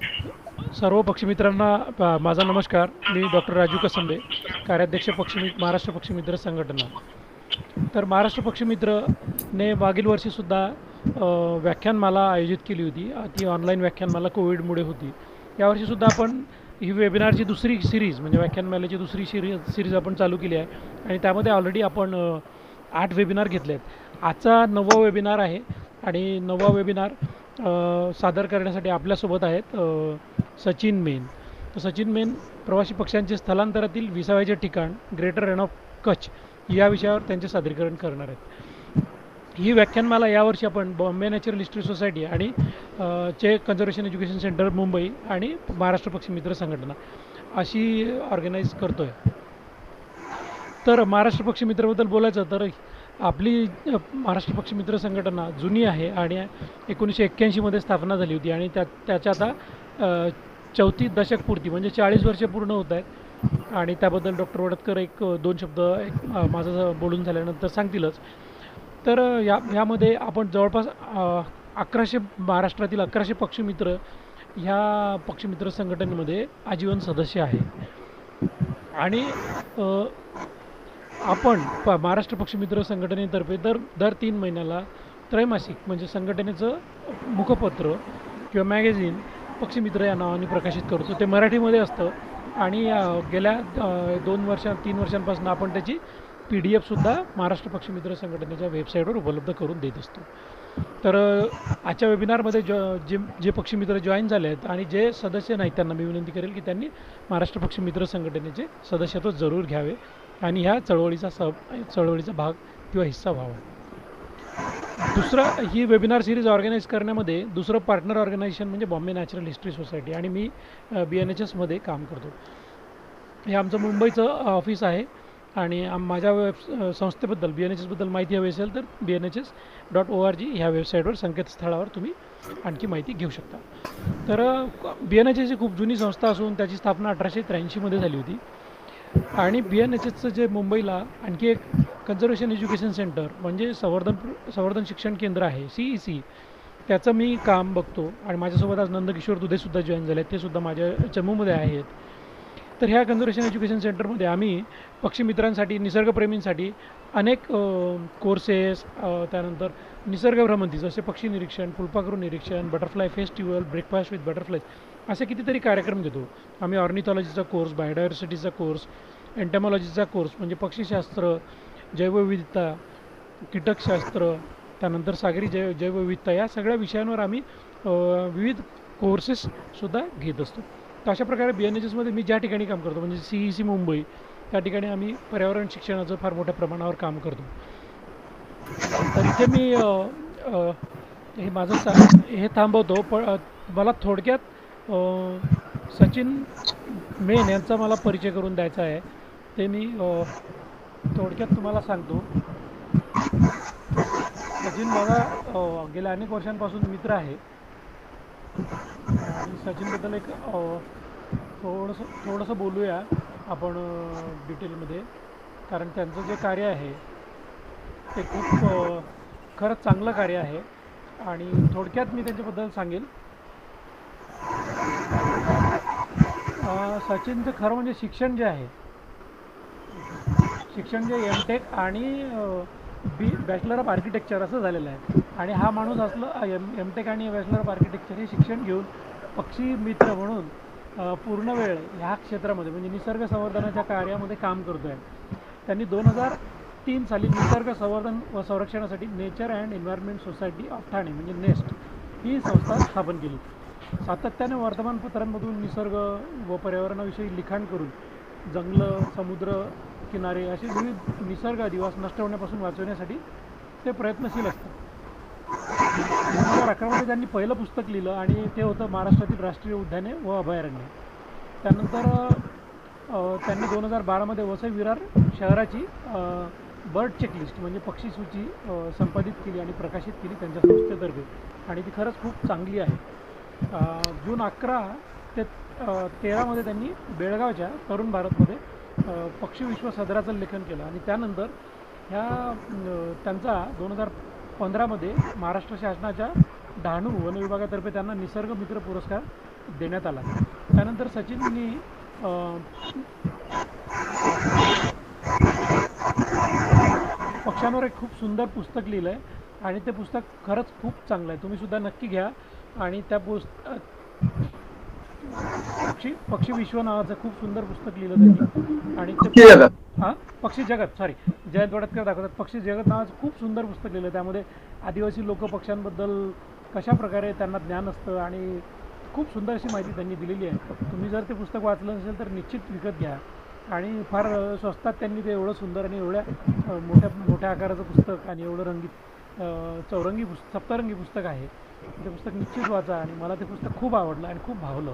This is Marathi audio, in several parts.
सर्व पक्षमित्रांना माझा नमस्कार. मी डॉक्टर राजू कसंबे, कार्याध्यक्ष महाराष्ट्र पक्षीमित्र संघटना. तर महाराष्ट्र पक्षीमित्रने मागील वर्षीसुद्धा व्याख्यानमाला आयोजित केली होती. ती ऑनलाईन व्याख्यानमाला कोविडमुळे होती. यावर्षीसुद्धा आपण ही वेबिनारची दुसरी सिरीज म्हणजे व्याख्यानमालेची दुसरी सिरीज आपण चालू केली आहे आणि त्यामध्ये ऑलरेडी आपण 8 वेबिनार घेतले आहेत. आजचा 9वा वेबिनार आहे आणि 9वा वेबिनार सादर करण्यासाठी आपल्यासोबत आहेत सचिन मेन. तर सचिन मेन प्रवासी पक्ष्यांचे स्थलांतरातील विसाव्याचे ठिकाण ग्रेटर रन ऑफ कच्छ या विषयावर त्यांचे सादरीकरण करणार आहेत. ही व्याख्यानमाला यावर्षी आपण बॉम्बे नॅचरल हिस्ट्री सोसायटी आणि चेक कन्झर्वेशन एज्युकेशन सेंटर मुंबई आणि महाराष्ट्र पक्षी मित्र संघटना अशी ऑर्गनाईज करतो आहे. तर महाराष्ट्र पक्षी मित्राबद्दल बोलायचं तर आपली महाराष्ट्र पक्षी मित्र संघटना जुनी आहे आणि 1981मध्ये स्थापना झाली होती आणि त्याच्या आता 34 दशकपूर्ती म्हणजे 40 वर्षे पूर्ण होत आहेत. आणि त्याबद्दल डॉक्टर वडतकर एक 2 शब्द माझं बोलून झाल्यानंतर सांगतीलच. तर ह्यामध्ये आपण जवळपास 1100 महाराष्ट्रातील 1100 पक्षीमित्र ह्या पक्षीमित्र संघटनेमध्ये आजीवन सदस्य आहे. आणि आपण महाराष्ट्र पक्षीमित्र संघटनेतर्फे दर 3 महिन्याला त्रैमासिक म्हणजे संघटनेचं मुखपत्र किंवा मॅगझिन पक्षीमित्र या नावाने प्रकाशित करतो. ते मराठीमध्ये असतं आणि गेल्या 3 वर्षांपासून आपण त्याची PDF-सुद्धा महाराष्ट्र पक्षीमित्र संघटनेच्या वेबसाईटवर उपलब्ध करून देत असतो. तर आजच्या वेबिनारमध्ये जे पक्षीमित्र जॉईन झाले आहेत आणि जे सदस्य नाहीत त्यांना मी विनंती करेल की त्यांनी महाराष्ट्र पक्षीमित्र संघटनेचे सदस्यत्व जरूर घ्यावे आणि ह्या चळवळीचा भाग किंवा हिस्सा व्हावा. दुसरं ही वेबिनार सिरीज ऑर्गनाईज करण्यामध्ये दुसरं पार्टनर ऑर्गनायझेशन म्हणजे बॉम्बे नॅचरल हिस्ट्री सोसायटी आणि मी BNHSमध्ये काम करतो. हे आमचं मुंबईचं ऑफिस आहे आणि माझ्या संस्थेबद्दल BNHSबद्दल माहिती हवी असेल तर BNHS.org ह्या वेबसाईटवर संकेतस्थळावर तुम्ही आणखी माहिती घेऊ शकता. तर BNHS ही खूप जुनी संस्था असून त्याची स्थापना 1883मध्ये झाली होती आणि BNHSचं जे मुंबईला आणखी एक कन्झर्वेशन एज्युकेशन सेंटर म्हणजे संवर्धन शिक्षण केंद्र आहे CEC, त्याचं मी काम बघतो आणि माझ्यासोबत आज नंदकिशोर दुधेसुद्धा जॉईन झाले आहेत, ते सुद्धा माझ्या चमूमध्ये आहेत. तर ह्या कन्झर्वेशन एज्युकेशन सेंटरमध्ये आम्ही पक्षीमित्रांसाठी निसर्गप्रेमींसाठी अनेक कोर्सेस त्यानंतर निसर्ग भ्रमंती जसे पक्षी निरीक्षण, फुलपाखरू निरीक्षण, butterfly festival, breakfast with butterfly असे कितीतरी कार्यक्रम घेतो. आम्ही ऑर्निथॉलॉजीचा कोर्स, बायोडायव्हर्सिटीचा कोर्स, एंटॅमॉलॉजीचा कोर्स म्हणजे पक्षीशास्त्र, जैवविविधता, कीटकशास्त्र, त्यानंतर सागरी जैवविविधता या सगळ्या विषयांवर आम्ही विविध कोर्सेससुद्धा घेत असतो. तर अशा प्रकारे BNHSमध्ये मी ज्या ठिकाणी काम करतो म्हणजे CEC मुंबई त्या ठिकाणी आम्ही पर्यावरण शिक्षणाचं फार मोठ्या प्रमाणावर काम करतो. तर इथे मी हे हे थांबवतो. पण मला थोडक्यात सचिन मेन यांचा मला परिचय करून द्यायचा आहे. ते मी थोडक्यात तुम्हाला सांगतो. सचिन माझा गेल्या अनेक वर्षांपासून मित्र आहे आणि सचिनबद्दल एक थोडंसं बोलूया आपण डिटेलमध्ये, कारण त्यांचं जे कार्य आहे ते खूप खरंच चांगलं कार्य आहे आणि थोडक्यात मी त्यांच्याबद्दल सांगेल. सचिनचं खरं म्हणजे शिक्षण जे M.Tech आणि बॅचलर ऑफ आर्किटेक्चर असं झालेलं आहे आणि हा माणूस असलं M.Tech आणि बॅचलर ऑफ आर्किटेक्चर हे शिक्षण घेऊन पक्षी मित्र म्हणून पूर्ण वेळ ह्या क्षेत्रामध्ये म्हणजे निसर्ग संवर्धनाच्या कार्यामध्ये काम करतो आहे. त्यांनी 2003 साली निसर्ग संवर्धन व संरक्षणासाठी nature and environment society of Thane म्हणजे नेस्ट ही संस्था स्थापन केली. सातत्याने वर्तमानपत्रांमधून निसर्ग व पर्यावरणाविषयी लिखाण करून जंगलं, समुद्र किनारे असे विविध निसर्ग अधिवास नष्ट होण्यापासून वाचवण्यासाठी ते प्रयत्नशील असतात. 2011मध्ये त्यांनी पहिलं पुस्तक लिहिलं आणि ते होतं महाराष्ट्रातील राष्ट्रीय उद्याने व अभयारण्य. त्यानंतर त्यांनी 2012मध्ये वसई विरार शहराची बर्ड चेकलिस्ट म्हणजे पक्षी सूची संपादित केली आणि प्रकाशित केली त्यांच्या संस्थेतर्फे आणि ती खरंच खूप चांगली आहे. जून 11 ते 13मध्ये त्यांनी बेळगावच्या तरुण भारतमध्ये पक्षी विश्व सदराचं लेखन केलं आणि त्यानंतर त्यांचा 2015मध्ये महाराष्ट्र शासनाच्या डहाणू वन विभागातर्फे त्यांना निसर्ग मित्र पुरस्कार देण्यात आला. त्यानंतर सचिननी पक्ष्यांवर एक खूप सुंदर पुस्तक लिहिलं आहे आणि ते पुस्तक खरंच खूप चांगलं आहे. तुम्ही सुद्धा नक्की घ्या. आणि त्या पक्षी विश्व नावाचं खूप सुंदर पुस्तक लिहिलं त्यांनी. आणि ते पक्षी जगत. हां, पक्षी जगत, सॉरी, जयंत वडतकर दाखवतात. पक्षी जगत नावाचं खूप सुंदर पुस्तक लिहिलं. त्यामध्ये आदिवासी लोक पक्ष्यांबद्दल कशा प्रकारे त्यांना ज्ञान असतं आणि खूप सुंदर अशी माहिती त्यांनी दिलेली आहे. तुम्ही जर ते पुस्तक वाचलं नसेल तर निश्चित विकत घ्या. आणि फार स्वस्तात त्यांनी ते एवढं सुंदर आणि एवढ्या मोठ्या मोठ्या आकाराचं पुस्तक आणि एवढं रंगीत चौरंगी सप्तरंगी पुस्तक आहे. ते पुस्तक निश्चित वाचा. आणि मला ते पुस्तक खूप आवडलं आणि खूप भावलं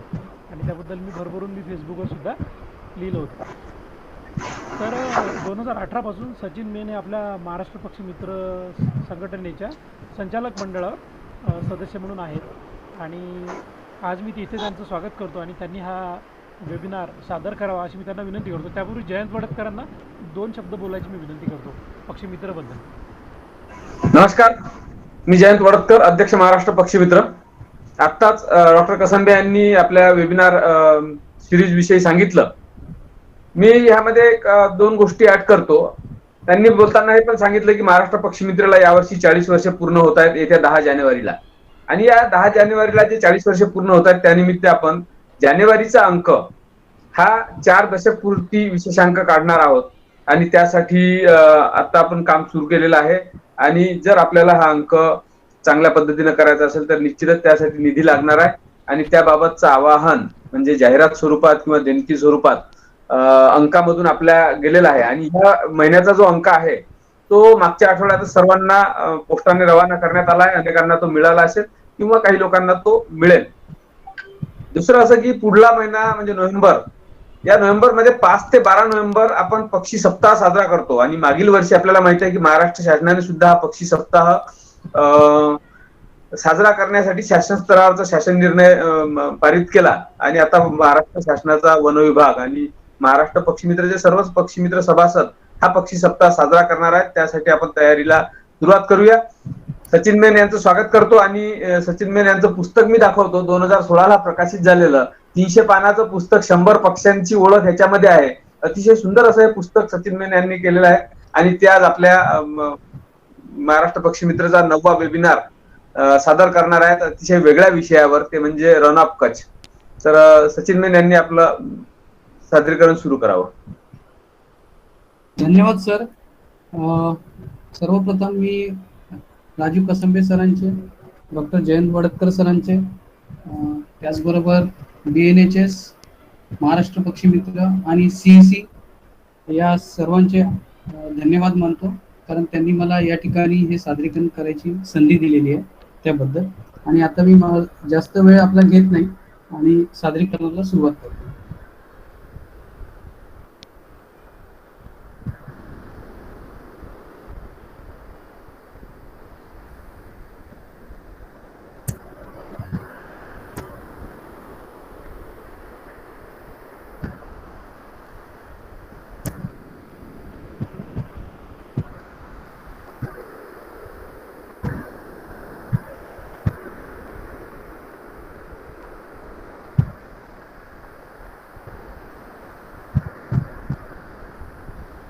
आणि त्याबद्दल मी भरभरून फेसबुकवर सुद्धा लिहिलं होतं. तर 2018 सचिन मेन आपल्या महाराष्ट्र पक्षी मित्र संघटनेच्या संचालक मंडळावर सदस्य म्हणून आहेत. आणि आज मी तिथे त्यांचं स्वागत करतो आणि त्यांनी हा वेबिनार सादर करावा अशी मी त्यांना विनंती करतो. त्यापूर्वी जयंत वडतकरांना 2 शब्द बोलायची मी विनंती करतो पक्षी मित्रबद्दल. नमस्कार, मी जयंत वडतकर, अध्यक्ष महाराष्ट्र पक्षी मित्र. आत्ताच डॉक्टर कसंबे यांनी आपल्या वेबिनार सिरीज विषयी सांगितलं. मी ह्यामध्ये 2 गोष्टी ऍड करतो. त्यांनी बोलताना हे पण सांगितलं की महाराष्ट्र पक्षी मित्रला यावर्षी 40 वर्ष पूर्ण होत आहेत येत्या 10 जानेवारीला. आणि या 10 जानेवारीला जे 40 वर्ष पूर्ण होत आहेत त्यानिमित्त आपण जानेवारीचा अंक हा 4 दशकपूर्ती विशेषांक काढणार आहोत. आणि त्यासाठी आता आपण काम सुरू केलेलं आहे. आणि जर आपल्याला हा अंक चांगल्या पद्धतीने करायचा असेल तर निश्चितच त्यासाठी निधी लागणार आहे. आणि त्याबाबतचं आवाहन म्हणजे जाहिरात स्वरूपात किंवा देणगी स्वरूपात अंकामधून आपल्या गेलेला आहे. आणि ह्या महिन्याचा जो अंक आहे तो मागच्या आठवड्यात सर्वांना पोस्टाने रवाना करण्यात आला आहे. अनेकांना तो मिळाला असेल किंवा काही लोकांना तो मिळेल. दुसरं असं की पुढला महिना म्हणजे नोव्हेंबर, या नोव्हेंबरमध्ये 5 ते 12 नोव्हेंबर आपण पक्षी सप्ताह साजरा करतो. आणि मागील वर्षी आपल्याला माहिती आहे की महाराष्ट्र शासनाने सुद्धा हा पक्षी सप्ताह साजरा करण्यासाठी शासन स्तरावरचा शासन निर्णय पारित केला. आणि आता महाराष्ट्र शासनाचा वन विभाग आणि महाराष्ट्र पक्षी मित्रचे सर्वच पक्षी मित्र सभासद हा पक्षी सप्ताह साजरा करणार आहेत. त्यासाठी आपण तयारीला सुरुवात करूया. सचिन मेन यांचं स्वागत करतो. आणि सचिन मेन यांचं पुस्तक मी दाखवतो. 2016ला प्रकाशित झालेलं 300 पानाचं पुस्तक 100 पक्ष्यांची ओळख ह्याच्यामध्ये आहे. अतिशय सुंदर असं हे पुस्तक सचिन मेन यांनी केलेलं आहे. आणि ते आज आपल्या महाराष्ट्र पक्षी मित्रचा 9वा वेबिनार सादर करणार आहेत अतिशय वेगळ्या विषयावर, ते म्हणजे रन ऑफ कच्छ. तर सचिन मेन यांनी आपलं सादरीकरण सुरू करावं. धन्यवाद सर. सर्वप्रथम मी राजीव कसंबे सरांचे, डॉक्टर जयंत वडतकर सरांचे, त्याचबरोबर BNHS, महाराष्ट्र पक्षी मित्र आणि CEC या सर्वांचे धन्यवाद मानतो, कारण त्यांनी मला या ठिकाणी हे सादरीकरण करायची संधी दिलेली आहे त्याबद्दल. आणि आता मी जास्त वेळ आपला घेत नाही आणि सादरीकरणाला सुरुवात करतो.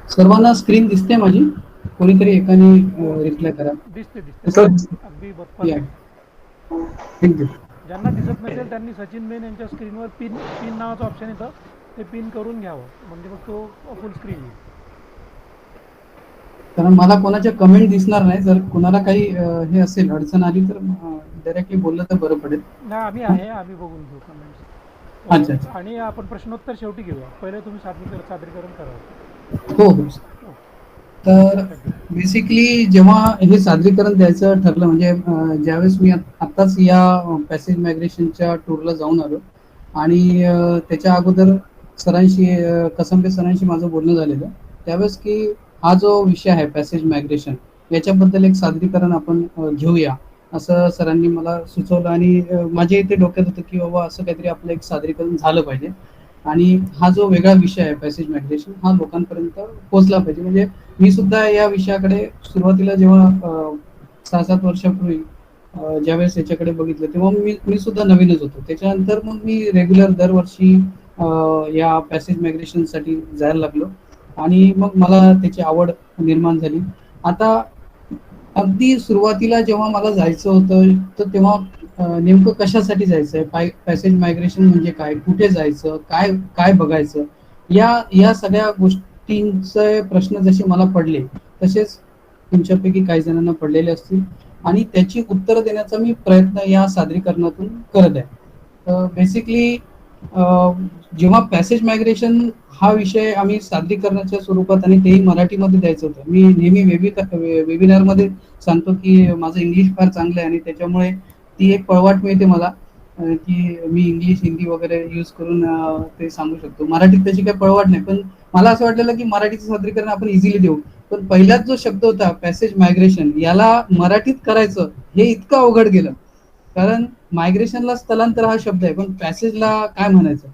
सर्वांना स्क्रीन दिसते माझी? कोणीतरी एकाने रिप्लाय करा. दिसते अगदी थँक्यू. ज्यांना दिसत नसेल त्यांनी सचिन मेन यांच्या स्क्रीनवर पिन नावाचं ऑप्शन येतं, ते पिन करून घ्यावं, म्हणजे मग तो फुल स्क्रीन येईल. कारण मला कोणाच्या कमेंट दिसणार नाही. जर कोणाला काही हे असेल, अडचण आली तर डायरेक्टली बोललं तर बरं पडेल. नाही, आम्ही बघून घेऊ कमेंट्स. अच्छा. आणि आपण प्रश्नोत्तर शेवटी घेऊया. पहिले तुम्ही सादरीकरण करावं. हो. तर बेसिकली जेव्हा हे सादरीकरण द्यायचं ठरलं, म्हणजे ज्यावेळेस मी आत्ताच या पॅसेज मायग्रेशनच्या टूरला जाऊन आलो आणि त्याच्या अगोदर सरांशी, कसंबे सरांशी माझं बोलणं झालेलं, त्यावेळेस की हा जो विषय आहे पॅसेज मायग्रेशन, याच्याबद्दल एक सादरीकरण आपण घेऊया असं सरांनी मला सुचवलं. आणि माझ्या इथे डोक्यात होतं की बाबा असं काहीतरी आपलं एक सादरीकरण झालं पाहिजे आणि हा जो वेगळा विषय आहे पॅसेज मायग्रेशन हा लोकांपर्यंत पोहोचला पाहिजे. म्हणजे मी सुद्धा या विषयाकडे सुरुवातीला जेव्हा 6-7 वर्षापूर्वी ज्यावेळेस याच्याकडे बघितलं तेव्हा मी सुद्धा नवीनच होतो. त्याच्यानंतर मग मी रेग्युलर दरवर्षी या पॅसेज मायग्रेशनसाठी जायला लागलो आणि मग मला त्याची आवड निर्माण झाली. आता अगदी सुरुवातीला जेव्हा मला जायचं होतं, तर तेव्हा नेमकं कशासाठी जायचं आहे, पॅसेज मायग्रेशन म्हणजे काय, कुठे जायचं, काय काय बघायचं, या सगळ्या गोष्टींचे प्रश्न जसे मला पडले, तसेच तुमच्यापैकी काही जणांना पडलेले असतील आणि त्याची उत्तरं देण्याचा मी प्रयत्न या सादरीकरणातून करत आहे. बेसिकली जेव्हा पॅसेज मायग्रेशन हा विषय आम्ही सादरीकरणाच्या स्वरूपात आणि तेही मराठीमध्ये द्यायचं होतं. मी नेहमी वेबिनारमध्ये सांगतो की माझं इंग्लिश फार चांगलं आहे आणि त्याच्यामुळे ती एक पळवाट मिळते मला, की मी इंग्लिश हिंदी वगैरे यूज करून ते सांगू शकतो. मराठीत त्याची काही पळवाट नाही, पण मला असं वाटलेलं की मराठीचं सादरीकरण आपण इझिली देऊ. पण पहिलाच जो शब्द होता पॅसेज मायग्रेशन, याला मराठीत करायचं हे इतकं अवघड गेलं. कारण मायग्रेशनला स्थलांतर हा शब्द आहे, पण पॅसेजला काय म्हणायचं,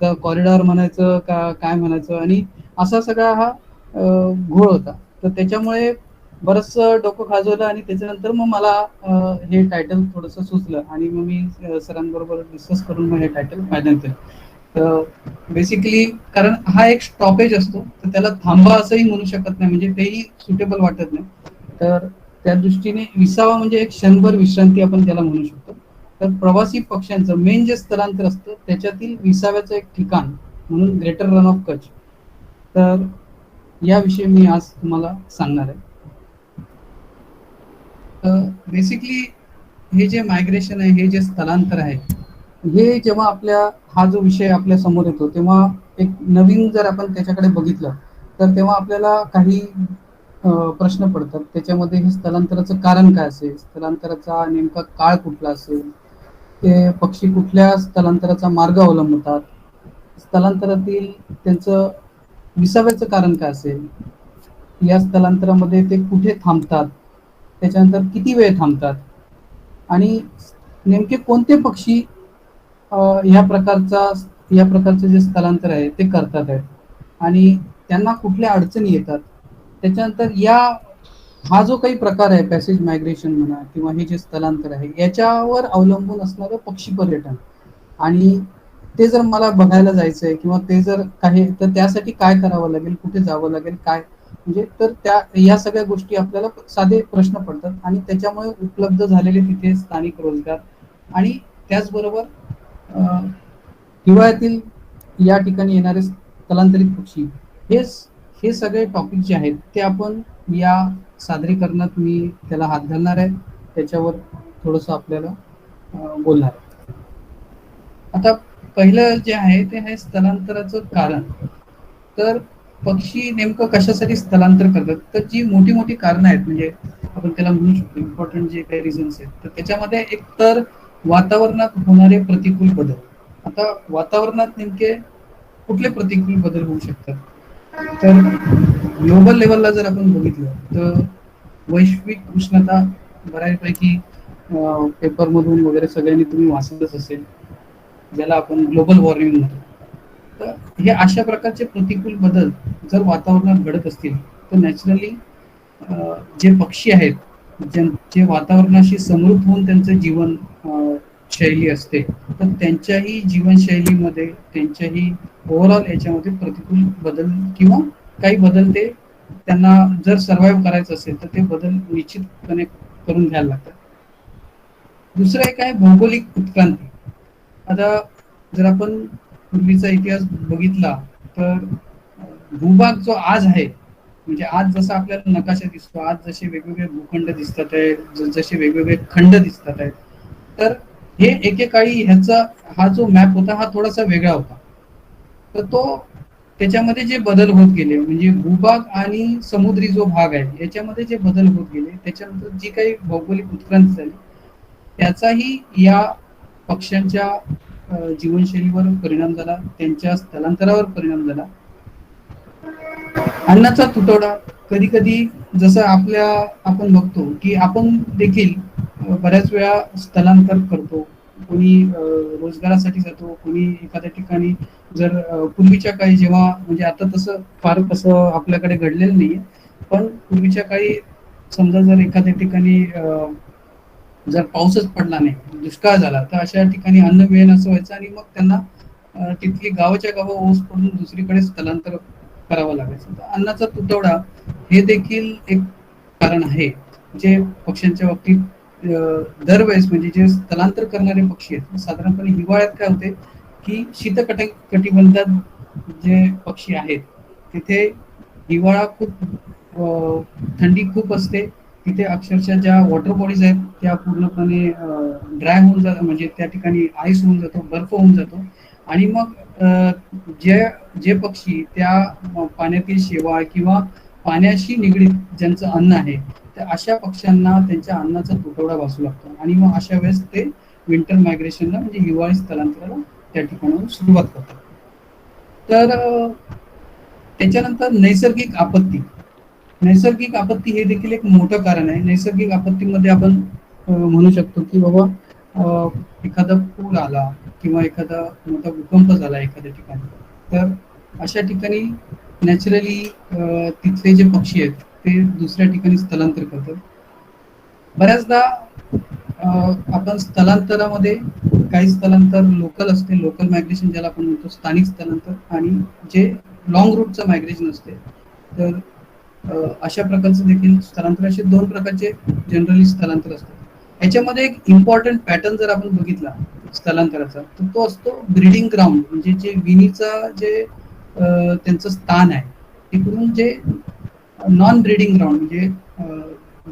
तर कॉरिडॉर म्हणायचं का काय म्हणायचं, आणि असा सगळा हा घोळ होता. तर त्याच्यामुळे बरंचसं डोकं खाजवलं आणि त्याच्यानंतर मग मला हे टायटल थोडंसं सुचलं आणि मग मी सरांबरोबर डिस्कस करून मग हे टायटल फायनल केलं. तर बेसिकली कारण हा एक स्टॉपेज असतो, तर त्याला थांबा असंही म्हणू शकत नाही, म्हणजे तेही सुटेबल वाटत नाही. तर त्या दृष्टीने विसावा म्हणजे एक क्षणभर विश्रांती आपण त्याला म्हणू शकतो. तर प्रवासी पक्ष्यांचं मेन जे स्थलांतर असतं त्याच्यातील विसाव्याचं एक ठिकाण म्हणून ग्रेटर रन ऑफ कच्छ, तर याविषयी मी आज तुम्हाला सांगणार आहे. तर बेसिकली हे जे मायग्रेशन आहे, हे जे स्थलांतर आहे, हे जेव्हा हा जो विषय आपल्या समोर येतो तेव्हा एक नवीन जर आपण त्याच्याकडे बघितलं, तर तेव्हा आपल्याला काही प्रश्न पडतात. त्याच्यामध्ये हे स्थलांतराचं कारण काय असेल, स्थलांतराचा नेमका काळ कुठला असेल, ते पक्षी कुठल्या स्थलांतराचा मार्ग अवलंबतात, स्थलांतरातील त्यांचं विसाव्याचं कारण काय असेल, या स्थलांतरामध्ये ते कुठे थांबतात, त्याच्यानंतर किती वेळ थांबतात, आणि नेमके कोणते पक्षी या प्रकारचं जे स्थलांतर आहे ते करतात आहेत, आणि त्यांना कुठल्या अडचणी येतात. त्याच्यानंतर हा जो काही प्रकार आहे पॅसेज मायग्रेशन म्हणा किंवा हे जे स्थलांतर आहे, याच्यावर अवलंबून असणारं पक्षी पर्यटन, आणि ते जर मला बघायला जायचंय किंवा ते जर काही, तर त्यासाठी काय करावं लागेल, कुठे जावं लागेल, काय म्हणजे, तर या सगळ्या गोष्टी आपल्याला साधे प्रश्न पडतात. आणि त्याच्यामुळे उपलब्ध झालेले तिथे स्थानिक रोजगार आणि त्याचबरोबर हिवाळ्यातील या ठिकाणी येणारे स्थलांतरित पक्षी, हे सगळे टॉपिक जे आहेत ते आपण या सादरीकरणात मी त्याला हात घालणार आहे, त्याच्यावर थोडंसं आपल्याला बोलणार आहे. आता पहिलं जे आहे ते आहे स्थलांतराचं कारण. तर पक्षी नेमकं कशासाठी स्थलांतर करतात, तर जी मोठी मोठी कारणं आहेत, म्हणजे आपण त्याला म्हणू शकतो इम्पॉर्टंट जे काही रिझन्स आहेत, तर त्याच्यामध्ये एक तर वातावरणात होणारे प्रतिकूल बदल. आता वातावरणात नेमके कुठले प्रतिकूल बदल होऊ शकतात, तर ग्लोबल लेवलला जर आपण बघितलं तर वैश्विक उष्णता बऱ्यापैकी पेपरमधून वगैरे सगळ्यांनी तुम्ही वाचलंच असेल, ज्याला आपण ग्लोबल वॉर्मिंग म्हणतो. तर हे अशा प्रकारचे प्रतिकूल बदल जर वातावरणात घडत असतील, तर नॅचरली जे पक्षी आहेत, जे वातावरणाशी समृद्ध होऊन त्यांचं जीवन शैली असते, तर त्यांच्याही जीवनशैलीमध्ये, त्यांच्याही ओव्हरऑल याच्यामध्ये प्रतिकूल बदल किंवा काही बदल ते त्यांना जर सर्व्हाइव्ह करायचं असेल तर ते बदल निश्चितपणे करून घ्यायला लागतात. दुसरं एक आहे भौगोलिक उत्क्रांती. आता जर आपण पूर्वीचा इतिहास बघितला तर भूभाग जो आज आहे, म्हणजे आज जसा आपल्याला नकाशा दिसतो, आज जसे वेगवेगळे भूखंड दिसतात आहेत, जसे वेगवेगळे खंड दिसतात आहेत, तर हे एकेकाळी हा जो मॅप होता हा थोडासा वेगळा होता. तर त्याच्यामध्ये जे बदल होत गेले, म्हणजे भूभाग आणि समुद्री जो भाग आहे याच्यामध्ये जे बदल होत गेले, त्याच्यानंतर जी काही भौगोलिक उत्क्रांती झाली, त्याचाही या पक्ष्यांच्या जीवनशैलीवर परिणाम झाला, त्यांच्या स्थलांतरावर परिणाम झाला. अन्नाचा तुटवडा, कधी कधी जसं आपण बघतो की आपण देखील बऱ्याच वेळा स्थलांतर करतो. कोणी रोजगारासाठी जातो, कोणी एखाद्या ठिकाणी जर पूर्वीच्या काळी जेव्हा, म्हणजे आता तसं आपल्याकडे घडलेलं नाहीये, पण पूर्वीच्या काळी समजा जर एखाद्या ठिकाणी जर पाऊसच पडला नाही, दुष्काळ झाला, तर अशा ठिकाणी अन्न मिळेल असं व्हायचं आणि मग त्यांना तिथली गावाच्या गावं ओस पडून दुसरीकडे स्थलांतर करावं लागायचं. तर अन्नाचा तुटवडा हे देखील एक कारण आहे, जे पक्ष्यांच्या बाबतीत दरवेळेस म्हणजे जे स्थलांतर करणारे पक्षी आहेत, साधारणपणे हिवाळ्यात काय होते की कटिबंधात जे पक्षी आहेत तिथे हिवाळा खूप थंडी खूप असते. तिथे अक्षरशः ज्या वॉटर बॉडीज आहेत त्या पूर्णपणे ड्राय होऊन जातात, म्हणजे त्या ठिकाणी आईस होऊन जातो, बर्फ होऊन जातो. आणि मग जे जे पक्षी त्या पाण्यातील शेवाळ किंवा पाण्याशी निगडीत ज्यांचं अन्न आहे, तर अशा पक्ष्यांना त्यांच्या अन्नाचा तुटवडा भासू लागतो आणि मग अशा वेळेस ते विंटर मायग्रेशनला म्हणजे हिवाळी स्थलांतराला त्या ठिकाणाहून सुरुवात करतात. तर त्याच्यानंतर नैसर्गिक आपत्ती. नैसर्गिक आपत्ती हे देखील एक मोठं कारण आहे. नैसर्गिक आपत्तीमध्ये आपण म्हणू शकतो की बाबा एखादा पूर आला किंवा एखादा मोठा भूकंप झाला एखाद्या ठिकाणी, तर अशा ठिकाणी नॅचरली तिथले जे पक्षी आहेत ते दुसऱ्या ठिकाणी स्थलांतर करतात. बऱ्याचदा आपण स्थलांतरामध्ये काही स्थलांतर लोकल असते, लोकल मायग्रेशन ज्याला आपण म्हणतो, स्थानिक स्थलांतर, आणि जे लॉंग रूटचं मायग्रेशन असते. तर अशा प्रकारचं देखील स्थलांतर, असे दोन प्रकारचे जनरली स्थलांतर असतात. याच्यामध्ये एक इम्पॉर्टंट पॅटर्न जर आपण बघितला स्थलांतराचा, तर तो असतो ब्रीडिंग ग्राउंड, म्हणजे जे विणीचा जे त्यांचं स्थान आहे तिकडून जे नॉन ब्रीडिंग ग्राउंड, म्हणजे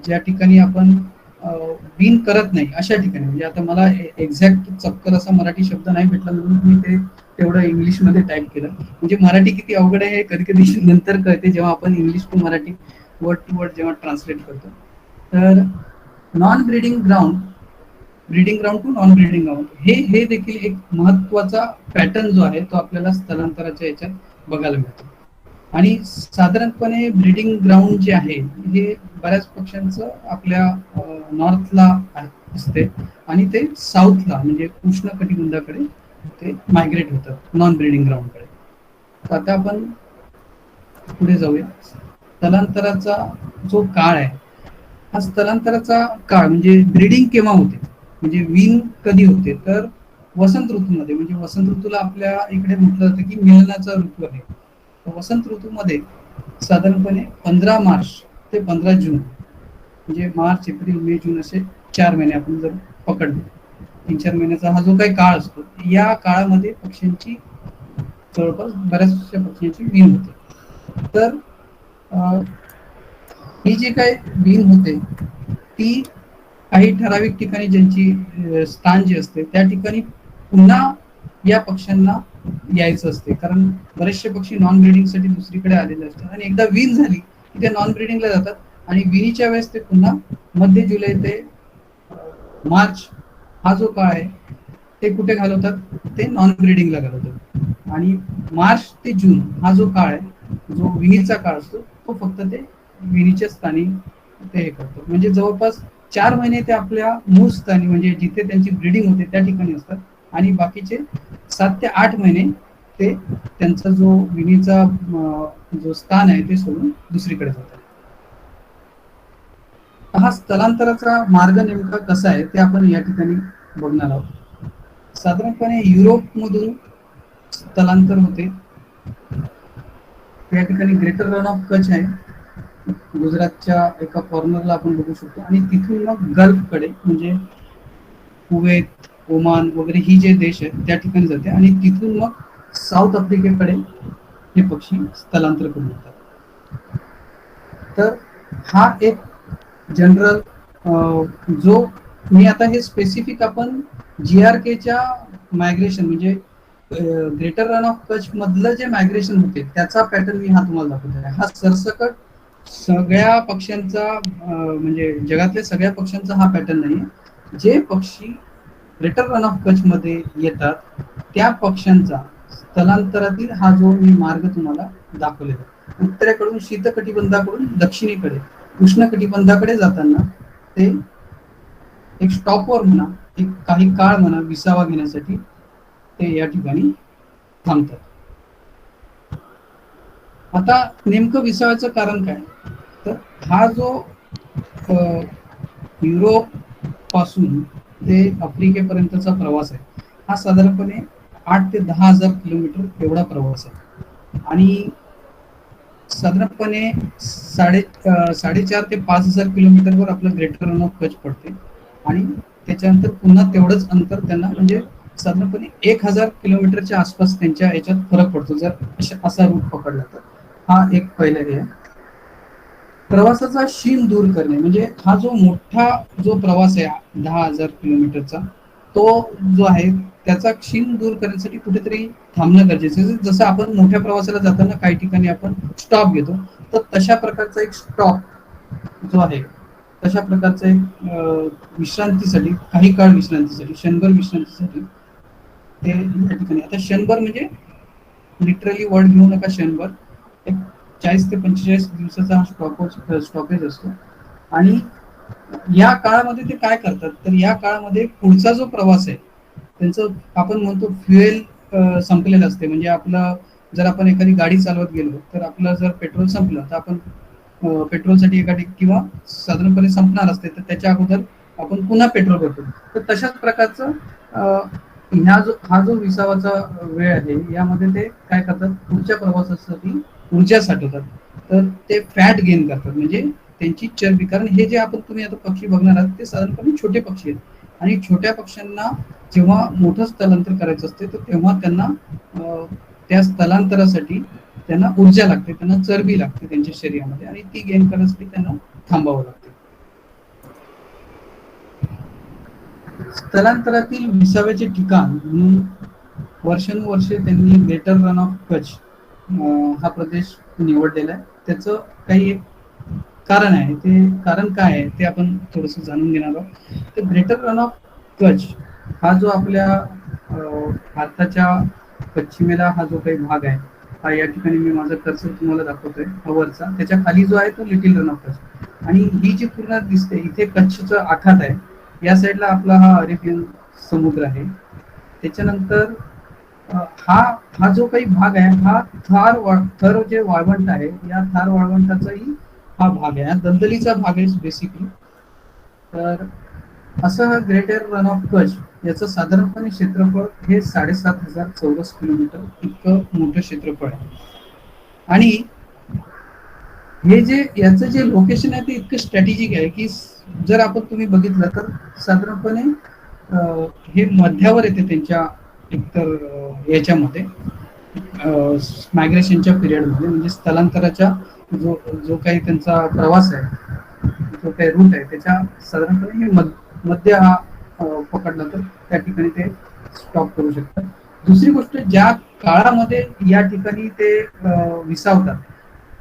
ज्या ठिकाणी आपण विण करत नाही अशा ठिकाणी. म्हणजे आता मला एक्झॅक्ट चपकल असा मराठी शब्द नाही भेटला म्हणून मी ते तेवढं इंग्लिशमध्ये टाईप केलं. म्हणजे मराठी किती अवघड आहे हे कधी कधी नंतर कळते जेव्हा आपण English to Marathi word to word जेव्हा ट्रान्सलेट करतो. तर non breeding ground, breeding ground to non breeding ground, हे देखील एक महत्वाचा पॅटर्न जो आहे तो आपल्याला स्थलांतराच्या याच्यात बघायला मिळतो. आणि साधारणपणे ब्रीडिंग ग्राउंड जे आहे हे बऱ्याच पक्ष्यांचं आपल्या नॉर्थला असते आणि ते साऊथला म्हणजे उष्ण कटिबंधाकडे ते मायग्रेट होतात नॉन ब्रीडिंग ग्राउंडकडे. तर आता आपण पुढे जाऊया. स्थलांतराचा जो काळ आहे, हा स्थलांतराचा काळ म्हणजे ब्रीडिंग केव्हा होते, म्हणजे वीन कधी होते, तर वसंत ऋतूमध्ये. म्हणजे वसंत ऋतूला आपल्या इकडे म्हटलं जातं की मिलनाचा ऋतू आहे. वसंत ऋतूमध्ये साधारणपणे 15 मार्च ते 15 जून, म्हणजे मार्च, एप्रिल, मे, जून असे 4 महिने आपण जर पकडले, 3-4 महिन्याचा हा जो काही काळ असतो, या काळामध्ये पक्ष्यांची जवळपास बऱ्याचशा पक्ष्यांची वीण होते. तर ही जी काही वीण होते ती काही ठराविक ठिकाणी ज्यांची स्थान जे असते त्या ठिकाणी पुन्हा या पक्ष्यांना यायचं असते, कारण बरेचसे पक्षी नॉन ब्रीडिंगसाठी दुसरीकडे आलेले असतात आणि एकदा वीण झाली की ते नॉन ब्रीडिंगला जातात आणि विणीच्या वेळेस ते पुन्हा मध्ये जुलै ते मार्च हा जो काळ आहे ते कुठे घालवतात, ते नॉन ब्रीडिंगला घालवतात. आणि मार्च ते जून हा जो काळ आहे, जो विणीचा काळ असतो, तो फक्त ते विणीच्या स्थानी ते हे करतात. म्हणजे जवळपास 4 महिने ते आपल्या मूळ स्थानी म्हणजे जिथे त्यांची ब्रीडिंग होते त्या ठिकाणी असतात आणि बाकीचे 7 ते 8 महिने ते त्यांचा जो विणीचा जो स्थान आहे ते सोडून दुसरीकडे जातात. हा स्थलांतराचा मार्ग नेमका कसा आहे ते आपण या ठिकाणी बघणार आहोत. साधारणपणे युरोपमधून स्थलांतर होते. या ठिकाणी ग्रेटर रन ऑफ कच्छ आहे, गुजरातच्या एका कॉर्नरला आपण बघू शकतो, आणि तिथून मग गल्फकडे म्हणजे कुवेत, ओमान वगैरे ही जे देश आहेत त्या ठिकाणी जाते आणि तिथून मग साऊथ आफ्रिकेकडे हे पक्षी स्थलांतर करून येतात. तर हा एक जनरल जो मी आता हे स्पेसिफिक आपण GRKच्या मायग्रेशन म्हणजे ग्रेटर रन ऑफ कच्छ मधलं जे मायग्रेशन होते त्याचा पॅटर्न मी हा तुम्हाला दाखवतो आहे. हा सरसकट सगळ्या पक्ष्यांचा म्हणजे जगातल्या सगळ्या पक्ष्यांचा हा पॅटर्न नाही. जे पक्षी ग्रेटर रन ऑफ कच्छ मध्ये येतात त्या पक्ष्यांचा स्थलांतरातील हा जो मी मार्ग तुम्हाला दाखवलेला, उत्तरेकडून शीतकटिबंधाकडून दक्षिणेकडे उष्ण कटिबंधाकडे जाताना ते एक स्टॉपवर म्हणा, एक काही काळ म्हणा, विसावा घेण्यासाठी ते या ठिकाणी थांबतात. आता नेमकं विसाव्याचं कारण काय, तर हा जो युरोप पासून ते आफ्रिकेपर्यंतचा प्रवास आहे. हा साधारणपणे 8 ते 10 हजार किलोमीटर एवढा प्रवास आहे. आणि साधारणपणे 4.5 ते 5 हजार किलोमीटरवर आपलं ग्रेटर रन ऑफ कच्छ पडते. आणि त्याच्यानंतर पुन्हा तेवढंच अंतर त्यांना, म्हणजे साधारणपणे 1,000 किलोमीटरच्या आसपास त्यांच्या याच्यात फरक पडतो जर असा रूट पकडला तर. हा एक पहिला हे आहे. प्रवासाचा शीण दूर करणे, म्हणजे हा जो मोठा जो प्रवास आहे 10,000 किलोमीटरचा, तो जो आहे त्याचा क्षीण दूर करण्यासाठी कुठेतरी थांबणं गरजेचं आहे. जसं आपण मोठ्या प्रवासाला जाताना काही ठिकाणी आपण स्टॉप घेतो, तर तशा प्रकारचा एक स्टॉप जो आहे, तशा प्रकारचा एक विश्रांतीसाठी, काही काळ विश्रांतीसाठी, क्षणभर विश्रांतीसाठी ते या ठिकाणी. आता क्षणभर म्हणजे लिटरली वर्ड घेऊ नका, क्षणभर एक 40 ते 45 दिवसाचा हा स्टॉपेज असतो. आणि या काळामध्ये ते काय करतात, तर या काळामध्ये पुढचा जो प्रवास आहे त्यांचं, आपण म्हणतो फ्युएल संपलेलं असते. म्हणजे आपलं जर आपण एखादी गाडी चालवत गेलो तर आपलं जर पेट्रोल संपलं तर आपण पेट्रोलसाठी एखादी किंवा साधारणपणे संपणार असते तर त्याच्या अगोदर आपण पुन्हा पेट्रोल भरतो. तर तशाच प्रकारचं हा जो विसावाचा वेळ आहे यामध्ये ते काय करतात, पुढच्या प्रवासासाठी ऊर्जा साठवतात. तर ते फॅट गेन करतात, म्हणजे त्यांची चरबी. कारण हे जे तुम्ही आता पक्षी बघणार आहात ते साधारणपणे छोटे पक्षी आहेत. आणि छोट्या पक्ष्यांना जेव्हा मोठं स्थलांतर करायचं असते तर तेव्हा त्यांना त्या स्थलांतरासाठी त्यांना ऊर्जा लागते, त्यांना चरबी लागते त्यांच्या शरीरामध्ये, आणि ती गेन करण्यासाठी त्यांना थांबावं लागते. स्थलांतरातील विसाव्याचे ठिकाण म्हणून वर्षानुवर्षे त्यांनी ग्रेटर रन ऑफ कच्छ हा प्रदेश निवडलेला आहे. त्याचं काही एक कारण आहे. ते कारण काय आहे ते आपण थोडस जाणून घेणार आहोत. तर ग्रेटर रन ऑफ कच्छ हा जो आपल्या भारताच्या पश्चिमेला हा जो काही भाग आहे, हा या ठिकाणी मी माझा कर्सर तुम्हाला दाखवतोय वरचा, त्याच्या खाली जो आहे तो लिटिल रन ऑफ कच्छ. आणि ही जी पूर्ण दिसते इथे कच्छचं आखात आहे. या साईडला आपला हा अरेबियन समुद्र आहे. त्याच्यानंतर हा जो काही भाग आहे हा थर जे वाळवंट आहे, या थार वाळवंटाचाही हा भाग आहे, हा दलदलीचा भाग आहे बेसिकली. तर असं हा ग्रेटर रन ऑफ कच्छ याचं साधारणपणे क्षेत्रफळ हे 7,500 चौरस किलोमीटर इतकं मोठं क्षेत्रफळ आहे. आणि हे जे याचं जे लोकेशन आहे ते इतकं स्ट्रॅटेजिक आहे की जर तुम्ही बघितलं तर साधारणपणे हे मध्यावर येते त्यांच्या एकतर याच्यामध्ये मायग्रेशनच्या पिरियडमध्ये, म्हणजे स्थलांतराच्या जो काही त्यांचा प्रवास आहे, जो काही रूट आहे त्याच्या साधारणपणे हे मध्य हा पकडला तर त्या ठिकाणी ते स्टॉप करू शकतात. दुसरी गोष्ट, ज्या काळामध्ये या ठिकाणी ते विसावतात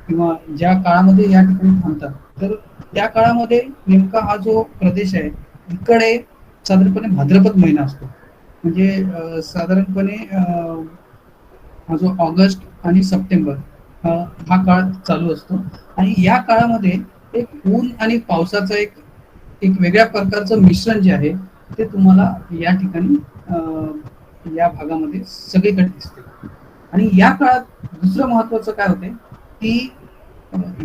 किंवा ज्या काळामध्ये या ठिकाणी थांबतात, तर त्या काळामध्ये नेमका हा जो प्रदेश आहे इकडे साधारणपणे भाद्रपद महिना असतो. म्हणजे साधारणपणे हा जो ऑगस्ट आणि सप्टेंबर हा काळ चालू असतो. आणि या काळामध्ये एक ऊन आणि पावसाचं एक वेगळ्या प्रकारचं मिश्रण जे आहे ते तुम्हाला या ठिकाणी या भागामध्ये सगळीकडे दिसते. आणि या काळात दुसरं महत्वाचं काय होते की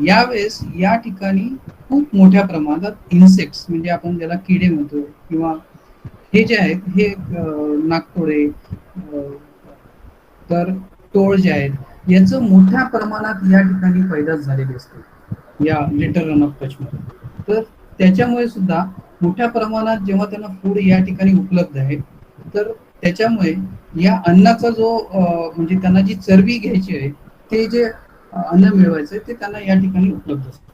यावेळेस या ठिकाणी खूप मोठ्या प्रमाणात इन्सेक्ट्स, म्हणजे आपण ज्याला किडे म्हणतो, किंवा हे जे आहेत हे नागतोडे, तर टोळ जे आहेत याचं मोठ्या प्रमाणात या ठिकाणी पैदास झालेली असते या ग्रेटर रन ऑफ कच्छ मध्ये. तर त्याच्यामुळे सुद्धा मोठ्या प्रमाणात जेव्हा त्यांना फूड या ठिकाणी उपलब्ध आहे, तर त्याच्यामुळे या अन्नाचा जो म्हणजे त्यांना जी चरबी घ्यायची आहे ते जे अन्न मिळवायचं ते त्यांना या ठिकाणी उपलब्ध असतं.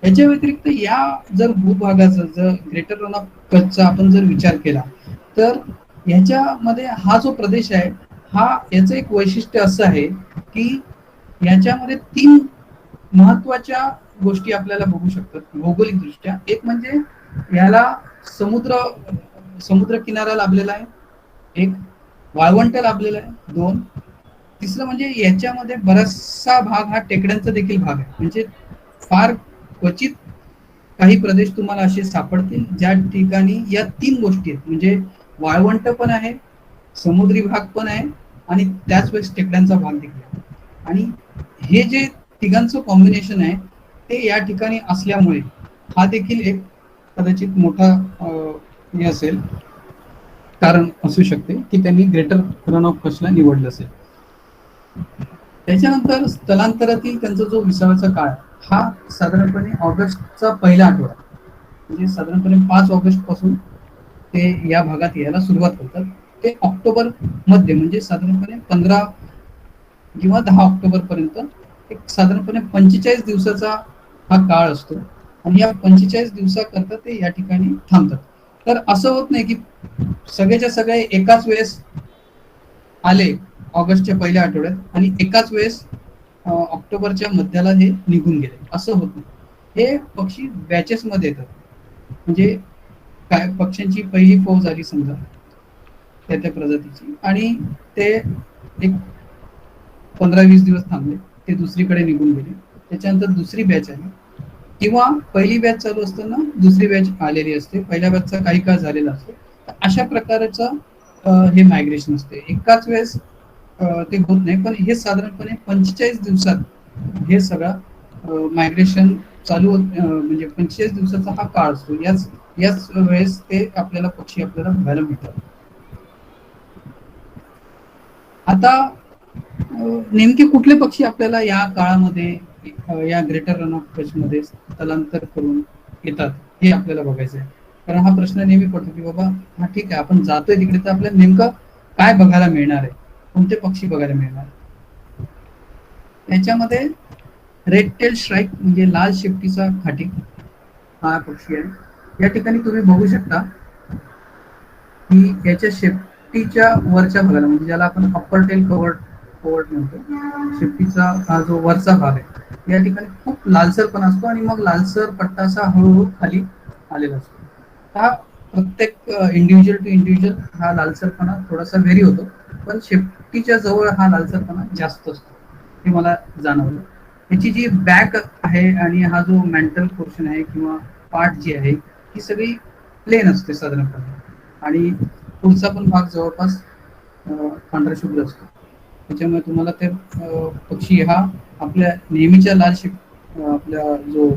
याच्या व्यतिरिक्त या जर भूभागाचा जर ग्रेटर रन ऑफ कच्छचा आपण जर विचार केला तर ह्याच्यामध्ये हा जो प्रदेश आहे हा याचं एक वैशिष्ट्य असं आहे की याच्यामध्ये 3 महत्वाच्या गोष्टी आपल्याला बघू शकतात भौगोलिक दृष्ट्या. एक म्हणजे याला समुद्र किनारा लाभलेला आहे, एक वाळवंट लाभलेला आहे, 2 तिसरं म्हणजे याच्यामध्ये बराचसा भाग हा टेकड्यांचा देखील भाग आहे. म्हणजे फार क्वचित काही प्रदेश तुम्हाला असे सापडतील ज्या ठिकाणी या 3 गोष्टी आहेत, म्हणजे वाळवंट पण आहे, समुद्री भाग पण आहे आणि त्याच वेळेस टेकड्यांचा भाग देखील आहे. आणि हे जे तिघांचं कॉम्बिनेशन आहे ते या ठिकाणी असल्यामुळे हा देखील एक कदाचित मोठा हे असेल, कारण असू शकते की त्यांनी ग्रेटर रन ऑफ कचला निवडलं असेल. त्याच्यानंतर स्थलांतरातील त्यांचा जो विसाव्याचा काळ हा साधारणपणे ऑगस्टचा पहिला आठवडा, म्हणजे साधारणपणे 5 ऑगस्ट पासून ते या भागात यायला सुरुवात करतात. ते ऑक्टोबर मध्ये म्हणजे साधारणपणे 15 किंवा 10 ऑक्टोबर पर्यंत एक साधारणपणे 45 दिवसाचा हा काळ असतो. आणि या 45 दिवसाकरता ते या ठिकाणी थांबतात. तर असं होत नाही की सगळेच्या सगळे एकाच वेळेस आले ऑगस्टच्या पहिल्या आठवड्यात आणि एकाच वेळेस ऑक्टोबरच्या मध्याला हे निघून गेले, असं होत नाही. हे पक्षी बॅचेस मध्ये येतात. म्हणजे काय, पक्ष्यांची पहिली फौज आली समजा त्या प्रजातीची, आणि ते एक 15-20 दिवस थांबले, ते दुसरीकडे निघून गेले. त्याच्यानंतर दुसरी बॅच आली, किंवा पहिली बॅच चालू असताना दुसरी बॅच आलेली असते, पहिल्या बॅचचा काही काळ झालेला असतो. तर अशा प्रकारचं हे मायग्रेशन असते. एकाच वेळेस ते होत नाही, पण हे साधारणपणे 45 दिवसात हे सगळं मायग्रेशन चालू म्हणजे 45 दिवसाचा हा काळ असतो. याच याच वेळेस ते आपल्याला पक्षी आपल्याला बघायला मिळतात. आता नेमके कुठले पक्षी आपल्याला या काळामध्ये या ग्रेटर रन ऑफ कच्छ मध्ये स्थलांतर करून येतात हे आपल्याला बघायचं आहे. कारण हा प्रश्न नेहमी पडतो की बाबा, हा ठीक आहे, आपण जातोय तिकडे, तर आपल्याला नेमकं काय बघायला मिळणार आहे, कोणते पक्षी बघायला मिळणार. त्याच्यामध्ये रेड टेल श्राईक म्हणजे लाल शेपटीचा खाटी हा पक्षी आहे. या ठिकाणी तुम्ही बघू शकता की याच्या शेपटीच्या वरच्या भागाला, म्हणजे ज्याला आपण अप्पर टेल कवर्ड म्हणतो, शेपटीचा हा जो वरचा भाग आहे या ठिकाणी खूप लालसर पण असतो, आणि मग लालसर पट्टा असा हळूहळू खाली आलेला असतो. हा प्रत्येक इंडिव्हिज्युअल टू इंडिव्हिज्युअल हा लालसरपणा थोडासा व्हेरी होतो, पण शेपटीच्या जवळ हा लालसरपणा जास्त असतो, हे मला जाणवलं. याची जी बॅक आहे आणि हा जो मेंटल पोर्शन आहे किंवा पार्ट जी आहे ही सगळी प्लेन असते साधारणपणे, आणि पुढचा पण भाग जवळपास पांढरा शुभ्र असतो. त्याच्यामुळे तुम्हाला ते पक्षी हा आपल्या नेहमीच्या लाल शेप आपल्या जो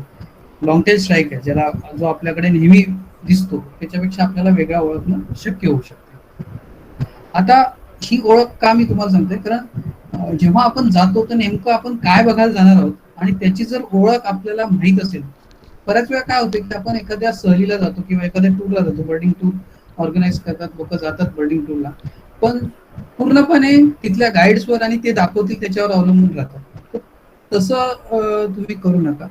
लॉंग टेल स्ट्राईक आहे, ज्याला जो आपल्याकडे नेहमी दिसतो, त्याच्यापेक्षा आपल्याला वेगळा ओळखणं शक्य होऊ शकते. आता ही ओळख का मी तुम्हाला सांगतोय, कारण जेव्हा आपण जातो तर नेमकं आपण काय बघायला जाणार आहोत, आणि त्याची जर ओळख आपल्याला माहीत असेल. बऱ्याच वेळा काय होतं की आपण एखाद्या सहलीला जातो किंवा एखाद्या टूरला जातो, बर्डिंग टूर ऑर्गनाईज करतात लोक, जातात बर्डिंग टूरला, पण पूर्णपणे तिथल्या गाईड्सवर आणि ते दाखवतील त्याच्यावर अवलंबून राहतात. तसं तुम्ही करू नका.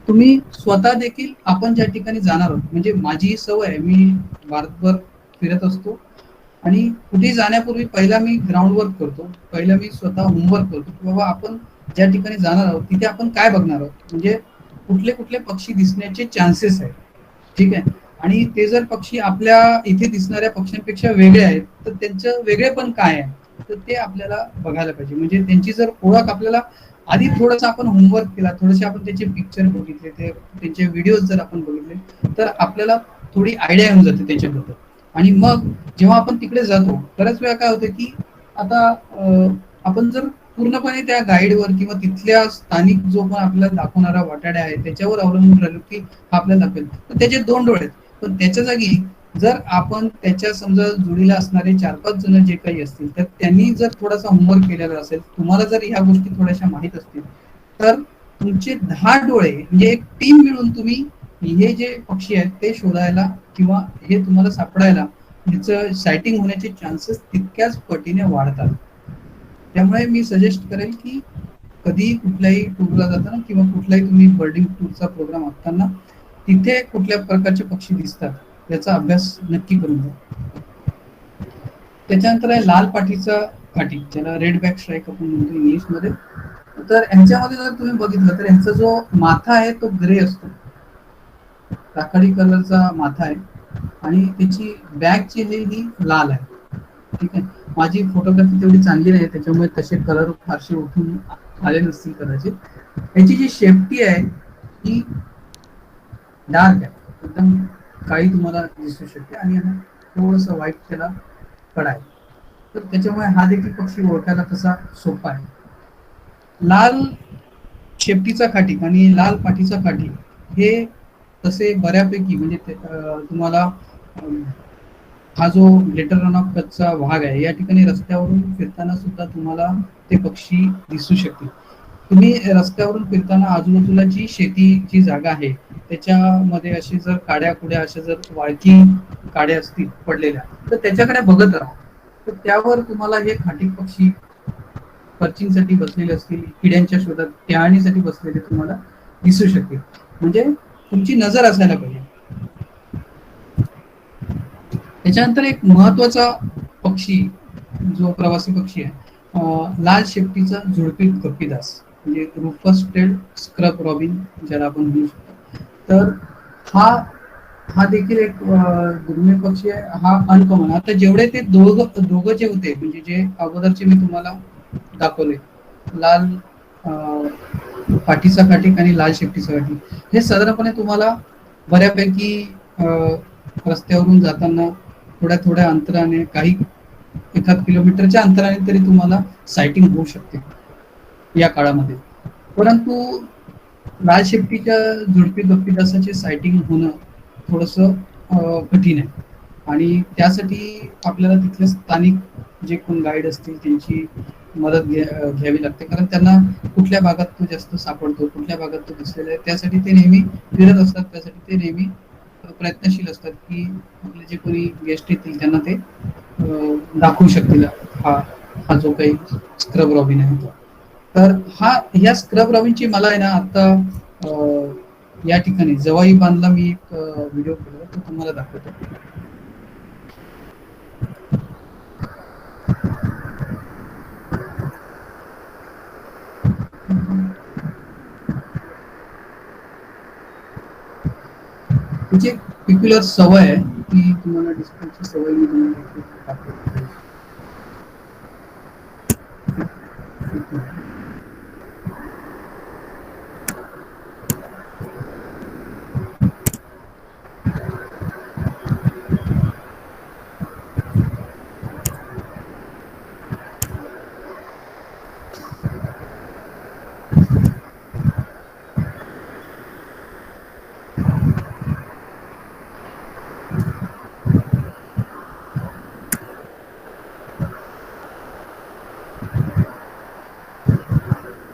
तुम्ही स्वतः देखील आपण ज्या ठिकाणी जाणार आहोत, म्हणजे माझी सवय आहे, मी भारतभर फिरत असतो, आणि कुठे जाण्यापूर्वी पहिला मी ग्राउंड वर्क करतो, पहिला मी स्वतः होमवर्क करतो की बाबा आपण ज्या ठिकाणी जाणार आहोत तिथे आपण काय बघणार आहोत, म्हणजे कुठले कुठले पक्षी दिसण्याचे चान्सेस आहेत. ठीक आहे. आणि ते जर पक्षी आपल्या इथे दिसणाऱ्या पक्ष्यांपेक्षा वेगळे आहेत, तर त्यांचं वेगळेपण काय आहे, तर ते आपल्याला बघायला पाहिजे. म्हणजे त्यांची जर ओळख आपल्याला आधी थोडंसं आपण होमवर्क केला, थोडेसे आपण त्याचे पिक्चर बघितले, ते त्यांचे व्हिडिओज जर आपण बघितले, तर आपल्याला थोडी आयडिया येऊन जाते त्याच्याबद्दल. आणि मग जेव्हा आपण तिकडे जातो, बऱ्याच वेळा काय होतं की आता आपण जर पूर्णपणे त्या गाईडवर किंवा तिथल्या स्थानिक जो पण आपल्याला दाखवणारा वाटाड्या आहे त्याच्यावर अवलंबून राहिलो की हा आपल्याला दाखवेल, तर त्याचे 2 डोळे आहेत. पण त्याच्या जागी जर आपण त्याच्या समजा जोडीला असणारे 4-5 जण जे काही असतील, तर त्यांनी जर थोडासा होमवर्क केलेला असेल, तुम्हाला जर ह्या गोष्टी थोड्याशा माहीत असतील, तर तुमचे 10 डोळे म्हणजे एक टीम मिळून तुम्ही हे जे पक्षी आहेत ते शोधायला किंवा हे तुम्हाला सापडायला, ह्याचं सायटिंग होण्याचे चान्सेस तितक्याच पटीने वाढतात. त्यामुळे मी सजेस्ट करेल की कधी कुठल्याही टूरला जाताना किंवा कुठलाही तुम्ही बर्डिंग टूरचा प्रोग्राम आखताना तिथे कुठल्या प्रकारचे पक्षी दिसतात याचा अभ्यास नक्की करून घ्या. त्याच्यानंतर आहे लाल पाठीचा काठी, ज्याला रेड बॅक स्ट्राईक आपण म्हणतो इंग्लिशमध्ये. तर ह्याच्यामध्ये जर तुम्ही बघितलं तर ह्याचा जो माथा आहे तो ग्रे असतो, राखाडी कलरचा माथा आहे, आणि त्याची बॅगची ही लाल आहे. ठीक आहे. माझी फोटोग्राफी तेवढी चांगली नाही, त्याच्यामुळे तसे कलर फारसे उठून आले नसतील कदाचित. याची जी शेपटी आहे ही डार्क आहे, एकदम काळी तुम्हाला दिसू शकते, आणि थोडस व्हाईट त्याला कडा आहे. तर त्याच्यामुळे हा देखील पक्षी ओळखायला तसा सोपा आहे. लाल शेपटीचा खाटी आणि लाल पाठीचा काठी हे तसे बऱ्यापैकी म्हणजे तुम्हाला हा जो ग्रेटर रन ऑफ कच्छचा भाग आहे, या ठिकाणी रस्त्यावरून फिरताना सुद्धा तुम्हाला ते पक्षी दिसू शकतील. तुम्ही रस्त्यावरून फिरताना आजूबाजूला जी शेतीची जागा आहे, त्याच्यामध्ये अशी जर काड्या-कुड्या अशा जर वाळकी काड्या असतील पडलेल्या, तर त्याच्याकडे बघत राहा. तर त्यावर तुम्हाला हे खाटी पक्षी पर्चिंगसाठी बसलेले असतील, किड्यांच्या शोधात टहळणीसाठी बसलेले तुम्हाला दिसू शकतील. म्हणजे तुमची नजर असायला पाहिजे. त्याच्यानंतर एक महत्वाचा पक्षी, जो प्रवासी पक्षी आहे, लाल शेपटीचा झुडपी कपिदास, म्हणजे रुफस टेल्ड स्क्रब रॉबिन ज्याला आपण म्हणू शकतो. तर हा हा देखील एक दुर्मिळ पक्षी आहे. हा अनकॉमन. आता जेवढे ते दोघं दोघं जे होते, म्हणजे जे अगोदरचे मी तुम्हाला दाखवले, लाल पाठीचा काठीक आणि लाल शेपटीचा काठीक, हे साधारणपणे तुम्हाला बऱ्यापैकी रस्त्यावरून जाताना थोड्या थोड्या अंतराने, काही एखाद किलोमीटरच्या अंतराने तरी तुम्हाला सायटिंग होऊ शकते या काळामध्ये. परंतु लाल शेपटीच्या झुडपी गप्पीदासाचे सायटिंग होणं थोडंसं कठीण आहे, आणि त्यासाठी आपल्याला तिथले स्थानिक जे कोण गाईड असतील त्यांची मदत घ्यावी लागते, कारण त्यांना कुठल्या भागात तो जास्त सापडतो, कुठल्या भागात तो दिसलेला आहे, त्यासाठी ते नेहमी फिरत असतात. त्यासाठी ते नेहमी प्रयत्नशील असतात की आपले जे कोणी गेस्ट येतील त्यांना ते दाखवू शकतील हा हा जो काही स्क्रब रॉबिन आहे तो. तर ह्या स्क्रब रॉबिनची मला आहे ना आता या ठिकाणी जवाई बांधला मी एक व्हिडिओ केला, तो तुम्हाला दाखवतो. तिची एक पिक्युलर सवय आहे, ती तुम्हाला डिस्प्लेची सवय मी तुम्हाला दाखवतो.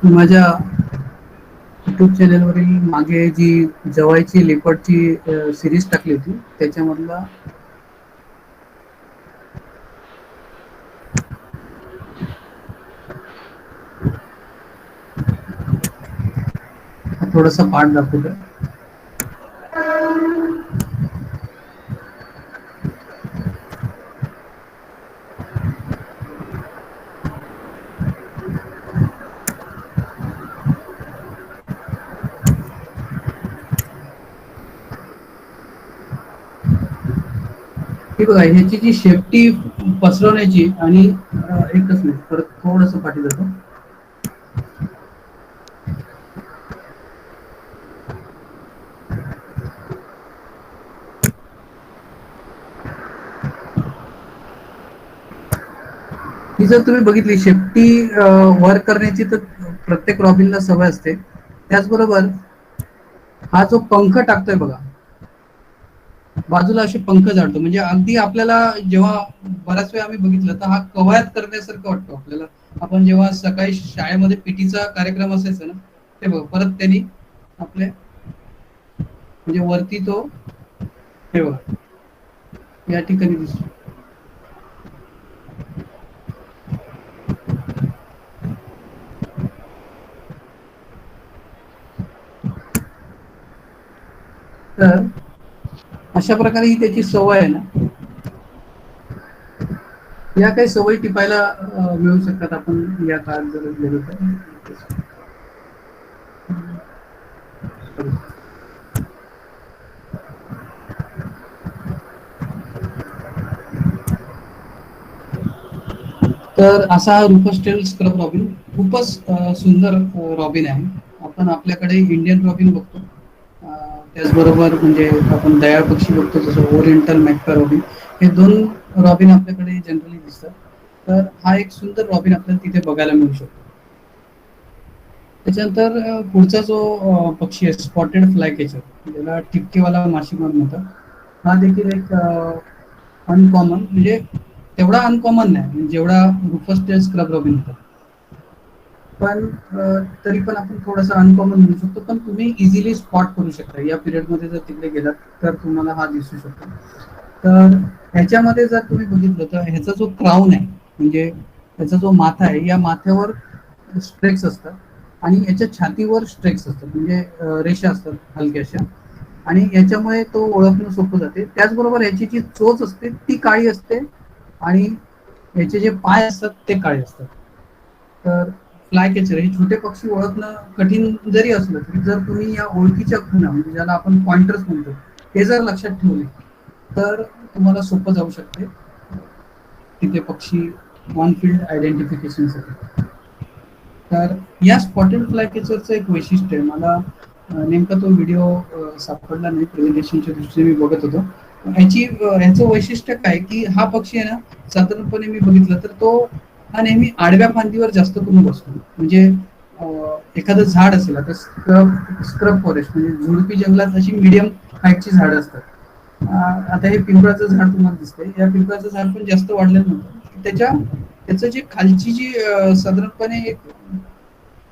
माझ्या युट्यूब चॅनलवरील मागे जी जवाईची लेपर्डची सिरीज टाकली होती, त्याच्यामधला थोडासा पार्ट दाखवतो. ही बघा, ह्याची जी शेपटी पसरवण्याची, आणि एकच नाही, परत थोडस पाठी जातो. ही जर तुम्ही बघितली शेपटी वर करण्याची, तर प्रत्येक रॉबिनला सवय असते. त्याचबरोबर हा जो पंख टाकतोय बघा, बाजूला असे पंख जाडतो, म्हणजे अगदी आपल्याला जेव्हा बऱ्याच वेळा आम्ही बघितलं तर हा कवायत करण्यासारखं वाटतो आपल्याला. आपण जेव्हा सकाळी शाळेमध्ये पीटीचा कार्यक्रम असायचा ना, ते बघ परत त्यांनी आपल्या म्हणजे वरती तो हे बघा या ठिकाणी दिसतो. तर अशा प्रकारे ही त्याची सवय आहे ना, या काही सवयी टिपायला मिळू शकतात आपण या काळात जर गेलो तर. तर असा रुफस टेल स्क्रब रॉबिन खूपच सुंदर रॉबिन आहे. आपण आपल्याकडे इंडियन रॉबिन बघतो, त्याचबरोबर म्हणजे आपण दयाळ पक्षी बघतो, जसं ओरिएंटल मॅक्का रॉबिन, हे दोन रॉबिन आपल्याकडे जनरली दिसतात. तर हा एक सुंदर रॉबिन आपल्याला तिथे बघायला मिळू शकतो. त्याच्यानंतर पुढचा जो पक्षी आहे स्पॉटेड फ्लाय कॅचर, ज्याला टिपकेवाला माशी म्हणून म्हणतात. हा देखील एक अनकॉमन, म्हणजे तेवढा अनकॉमन नाही म्हणजे जेवढा रुफस टेल स्क्रब रॉबिन होता, पण तरी पण आपण थोडासा अनकॉमन म्हणू शकतो. पण तुम्ही इझिली स्पॉट करू शकता या पिरियडमध्ये जर तिकडे गेलात तर तुम्हाला हा दिसू शकतो. तर ह्याच्यामध्ये जर तुम्ही बघितलं तर ह्याचा जो क्राऊन आहे, म्हणजे ह्याचा जो माथा आहे, या माथ्यावर स्ट्रेक्स असतात आणि याच्या छातीवर स्ट्रेक्स असतात, म्हणजे रेषा असतात हलक्याशा, आणि याच्यामुळे तो ओळखणं सोपं जाते. त्याचबरोबर याची जी चोच असते ती काळी असते आणि याचे जे पाय असतात ते काळे असतात. तर फ्लाय कॅचर हे छोटे पक्षी ओळखणं कठीण जरी असलं तरी जर तुम्ही या ओळखीच्या खुणा, म्हणजे ज्याला आपण पॉइंटर्स म्हणतो, हे जर लक्षात ठेवले तर तुम्हाला सोपं जाऊ शकते तिथे पक्षी ऑन फील्ड आयडेंटिफिकेशनसाठी. तर या स्पॉटेड फ्लाय कॅचरचं एक वैशिष्ट्य आहे, मला नेमका तो व्हिडिओ सापडला नाही, प्रेझेंटेशनच्या दृष्टीने मी बघत होतो. ह्याचं वैशिष्ट्य काय की हा पक्षी आहे ना, साधारणपणे मी बघितलं तर तो हा नेहमी आडव्या फांदीवर जास्त करून बसतो. म्हणजे एखादं झाड असेल, आता स्क्रब फॉरेस्ट म्हणजे झुडपी जंगलात अशी मिडियम हाईटची झाडं असतात. आता हे पिंपळाचं झाड तुम्हाला दिसतंय, या पिंपळाचं झाड पण जास्त वाढलेलं नव्हतं. त्याचं जे खालची जी साधारणपणे एक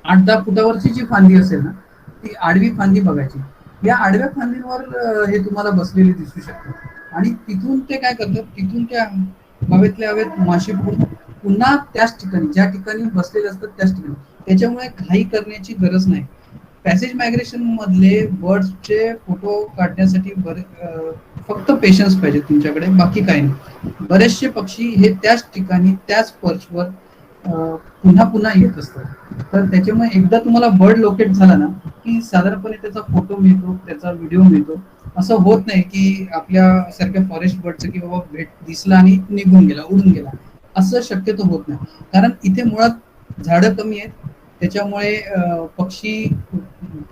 8-10 फुटावरची जी फांदी असेल ना, ती आडवी फांदी बघायची. या आडव्या फांदींवर हे तुम्हाला बसलेले दिसू शकतात आणि तिथून ते काय करतात, तिथून त्या हवेतल्या हवेत मासे पकडून पुन्हा त्याच ठिकाणी, ज्या ठिकाणी बसलेले असतात त्याच ठिकाणी. त्याच्यामुळे घाई करण्याची गरज नाही. पॅसेज मायग्रेशन मधले बर्ड्सचे फोटो काढण्यासाठी फक्त पेशन्स पाहिजे तुमच्याकडे, बाकी काही नाही. बरेचसे पक्षी हे त्याच ठिकाणी त्याच पर्चवर पुन्हा पुन्हा येत असतात. तर त्याच्यामुळे एकदा तुम्हाला बर्ड लोकेट झाला ना की साधारणपणे त्याचा फोटो मिळतो, त्याचा व्हिडिओ मिळतो. असं होत नाही की आपल्या सारख्या फॉरेस्ट बर्डचं की बाबा भेट दिसला आणि निघून गेला, उडून गेला, असं शक्यतो होत नाही. कारण इथे मुळात झाडं कमी आहेत, त्याच्यामुळे पक्षी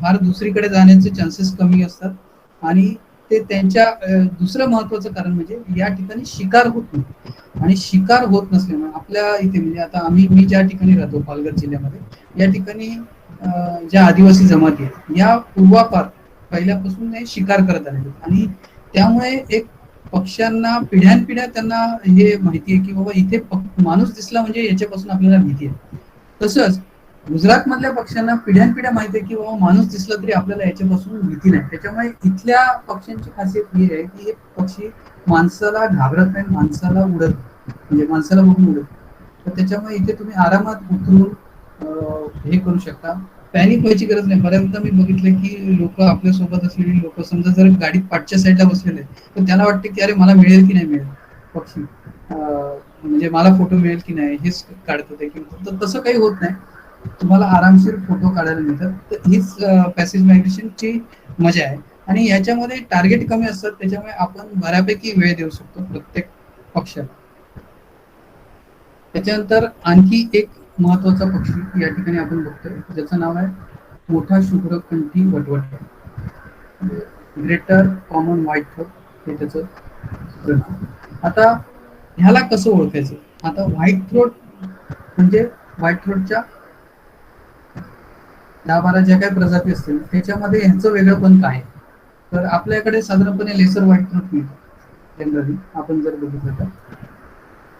फार दुसरीकडे जाण्याचे चान्सेस कमी असतात. आणि ते त्यांच्या दुसरं महत्वाचं कारण म्हणजे या ठिकाणी शिकार होत नाही. आणि शिकार होत नसल्यामुळे आपल्या इथे, म्हणजे आता मी ज्या ठिकाणी राहतो पालघर जिल्ह्यामध्ये, या ठिकाणी ज्या आदिवासी जमाती आहेत या पूर्वापार पहिल्यापासून हे शिकार करत आले आणि त्यामुळे एक पक्ष्यांना पिढ्यानपिढ्या त्यांना हे माहिती आहे की बाबा इथे माणूस दिसला म्हणजे याच्यापासून आपल्याला भीती आहे. तसंच गुजरात मधल्या पक्ष्यांना पिढ्यानपिढ्या माहिती आहे की बाबा माणूस दिसला तरी आपल्याला याच्यापासून भीती नाही. त्याच्यामुळे इथल्या पक्ष्यांची खासियत ही आहे की हे पक्षी माणसाला घाबरत नाही, माणसाला उडत, म्हणजे माणसाला बघून उडत. तर त्याच्यामुळे इथे तुम्ही आरामात उतरून हे करू शकता. पॅनिक व्हायची गरज नाही. बऱ्याचदा मी बघितलं की लोक, आपल्यासोबत असलेली लोक, समजा जर गाडीत पाठच्या साईडला बसलेले तर त्याला वाटते की अरे मला मिळेल की नाही मिळेल पक्षी, म्हणजे मला फोटो मिळेल की नाही, हेच काढत होते की, तर तसं काही होत नाही. तुम्हाला आरामशीर फोटो काढायला मिळतात. तर हीच पॅसेज मायग्रेशनची मजा आहे. आणि याच्यामध्ये टार्गेट कमी असतात, त्याच्यामुळे आपण बऱ्यापैकी वेळ देऊ शकतो प्रत्येक पक्षाला. त्याच्यानंतर आणखी एक महत्वाचा पक्षी या ठिकाणी आपण बघतोय, ज्याचं नाव आहे मोठा शुभ्रकंठी वटवट, ग्रेटर कॉमन व्हाईट थ्रोट, हे त्याचं दुसरं नाव. आता ह्याला कसं ओळखायचं? आता व्हाईट थ्रोट म्हणजे व्हाईट थ्रोटच्या 10-12 ज्या काही प्रजाती असतील त्याच्यामध्ये ह्याचं वेगळं पण काय? तर आपल्याकडे साधारणपणे लेसर व्हाईट थ्रोट मिळतो जनरली, आपण जर बघितलं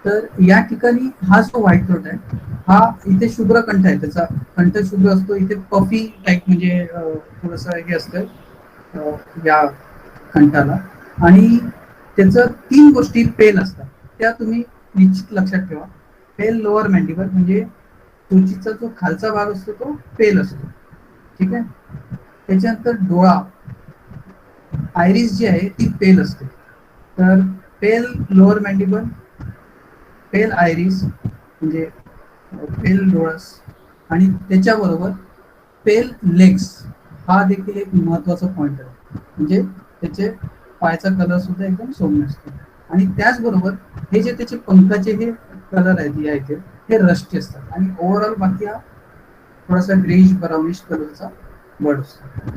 तर या ठिकाणी हा जो व्हाईट थ्रोट आहे हा इथे शुभ्र कंठ आहे, त्याचा कंठ शुभ्र असतो. इथे पफी टाईप, म्हणजे थोडस हे असतं या कंठाला. आणि त्याचं 3 गोष्टी पेल असतात, त्या तुम्ही निश्चित लक्षात ठेवा. पेल लोअर मॅन्डिबल, म्हणजे चोचीचा जो खालचा भाग असतो तो पेल असतो, ठीक आहे. त्याच्यानंतर डोळा, आयरिस जी आहे ती पेल असते. तर पेल लोअर मॅन्डिबल, पेल आयरिस म्हणजे पेल डोळस, आणि त्याच्याबरोबर पेल लेग्स, हा देखील एक महत्वाचा पॉइंट आहे. म्हणजे त्याचे पायाचा कलर सुद्धा एकदम सौम्य असतो. आणि त्याचबरोबर हे जे त्याचे पंखाचे हे कलर आहेत या इथे, हे रस्टी असतात. आणि ओव्हरऑल बाकी हा थोडासा ग्रेइश ब्राउनिश कलरचा बर्ड असतो.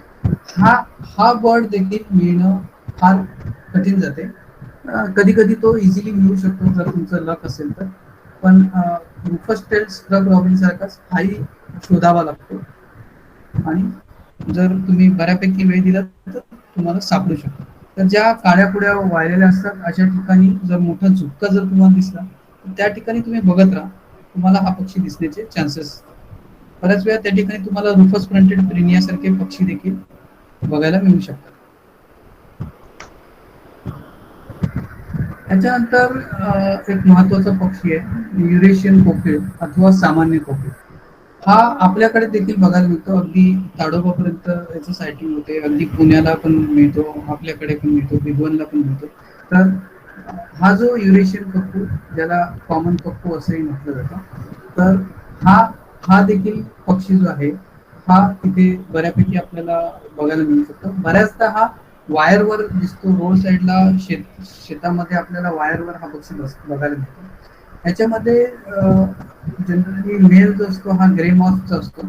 हा हा बर्ड देखील मिळणं फार कठीण जाते. कधी कधी तो इझिली मिळू शकतो जर तुमचं लक असेल तर, पण रुफस टेल स्क्रब रॉबिन सारखाच हाही शोधावा लागतो. आणि जर तुम्ही बऱ्यापैकी वेळ दिला तर तुम्हाला सापडू शकतो. तर ज्या काळ्या कुड्या वाळलेल्या असतात अशा ठिकाणी जर मोठा झुपका जर तुम्हाला दिसला तर त्या ठिकाणी तुम्ही बघत राहा, तुम्हाला हा पक्षी दिसण्याचे चान्सेस. बऱ्याच वेळा त्या ठिकाणी तुम्हाला रुफस फ्रंटेड प्रिनियासारखे पक्षी देखील बघायला मिळू शकतात. त्याच्यानंतर एक महत्वाचा पक्षी आहे युरेशियन कोकिळ अथवा सामान्य कोकिळ. हा आपल्याकडे देखील बघायला मिळतो, अगदी ताडोबापर्यंत याचं सायटिंग होते, अगदी पुण्याला पण मिळतो, आपल्याकडे पण मिळतो, भिगवणला पण मिळतो. तर हा जो युरेशियन कप्पू, ज्याला कॉमन कप्पू असंही म्हटलं जातं, तर हा हा देखील पक्षी जो आहे हा तिथे बऱ्यापैकी आपल्याला बघायला मिळू शकतो. बऱ्याचदा हा वायरवर दिसतो, रोड साईडला शेतामध्ये आपल्याला वायरवर हा पक्षी बघायला मिळतो. ह्याच्यामध्ये जनरली मेल जो असतो हा ग्रे मॉर्थचा असतो.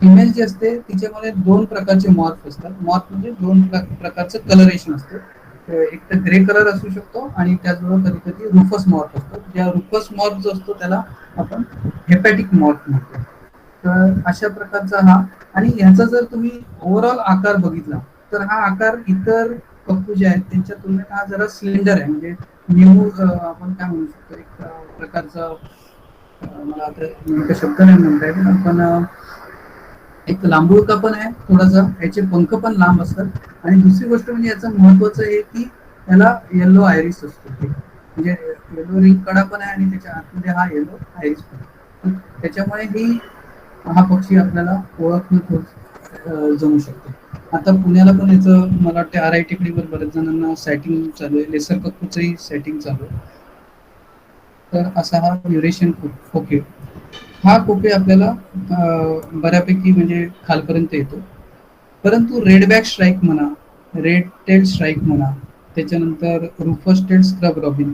फिमेल जी असते तिच्यामध्ये दोन प्रकारचे मॉर्फ असतात. मॉर्फ म्हणजे दोन प्रकारचं कलरेशन असतं. एक तर ग्रे कलर असू शकतो आणि त्याचबरोबर कधी कधी रुफस मॉर्फ असतो. ज्या रुफस मॉर्फ जो असतो त्याला आपण हेपॅटिक मॉर्फ म्हणतो. तर अशा प्रकारचा हा, आणि ह्याचा जर तुम्ही ओव्हरऑल आकार बघितला तर हा आकार इतर कप्पू जे आहेत त्यांच्या तुलनेत हा जरा सिलेंडर आहे. म्हणजे निमू आपण काय म्हणू शकतो, एक प्रकारचा मला आता नेमका शब्द नाही म्हणता येत, पण एक लांबुळका पण आहे थोडासा, याचे पंख पण लांब असतात. आणि दुसरी गोष्ट म्हणजे याचं महत्वाचं आहे की याला येलो आयरिस असतो, म्हणजे येलो रिंग कडा पण आहे आणि त्याच्या आतमध्ये हा येलो आयरिस पण. त्याच्यामुळे ही हा पक्षी आपल्याला ओळखणं खूप जमू शकते. आता पुण्याला पण याचं मला वाटतं RI टेकडीवर बऱ्याच जणांना सेटिंग चालू आहे, लेसर कप्पूचंही सेटिंग चालू आहे. तर असा हा युरेशियन कोकिळ. हा कोकिळ आपल्याला बऱ्यापैकी म्हणजे खालपर्यंत येतो. परंतु रेडबॅक स्ट्राईक म्हणा, रेड टेल स्ट्राईक म्हणा, त्याच्यानंतर रुफस टेल स्क्रब रॉबिन,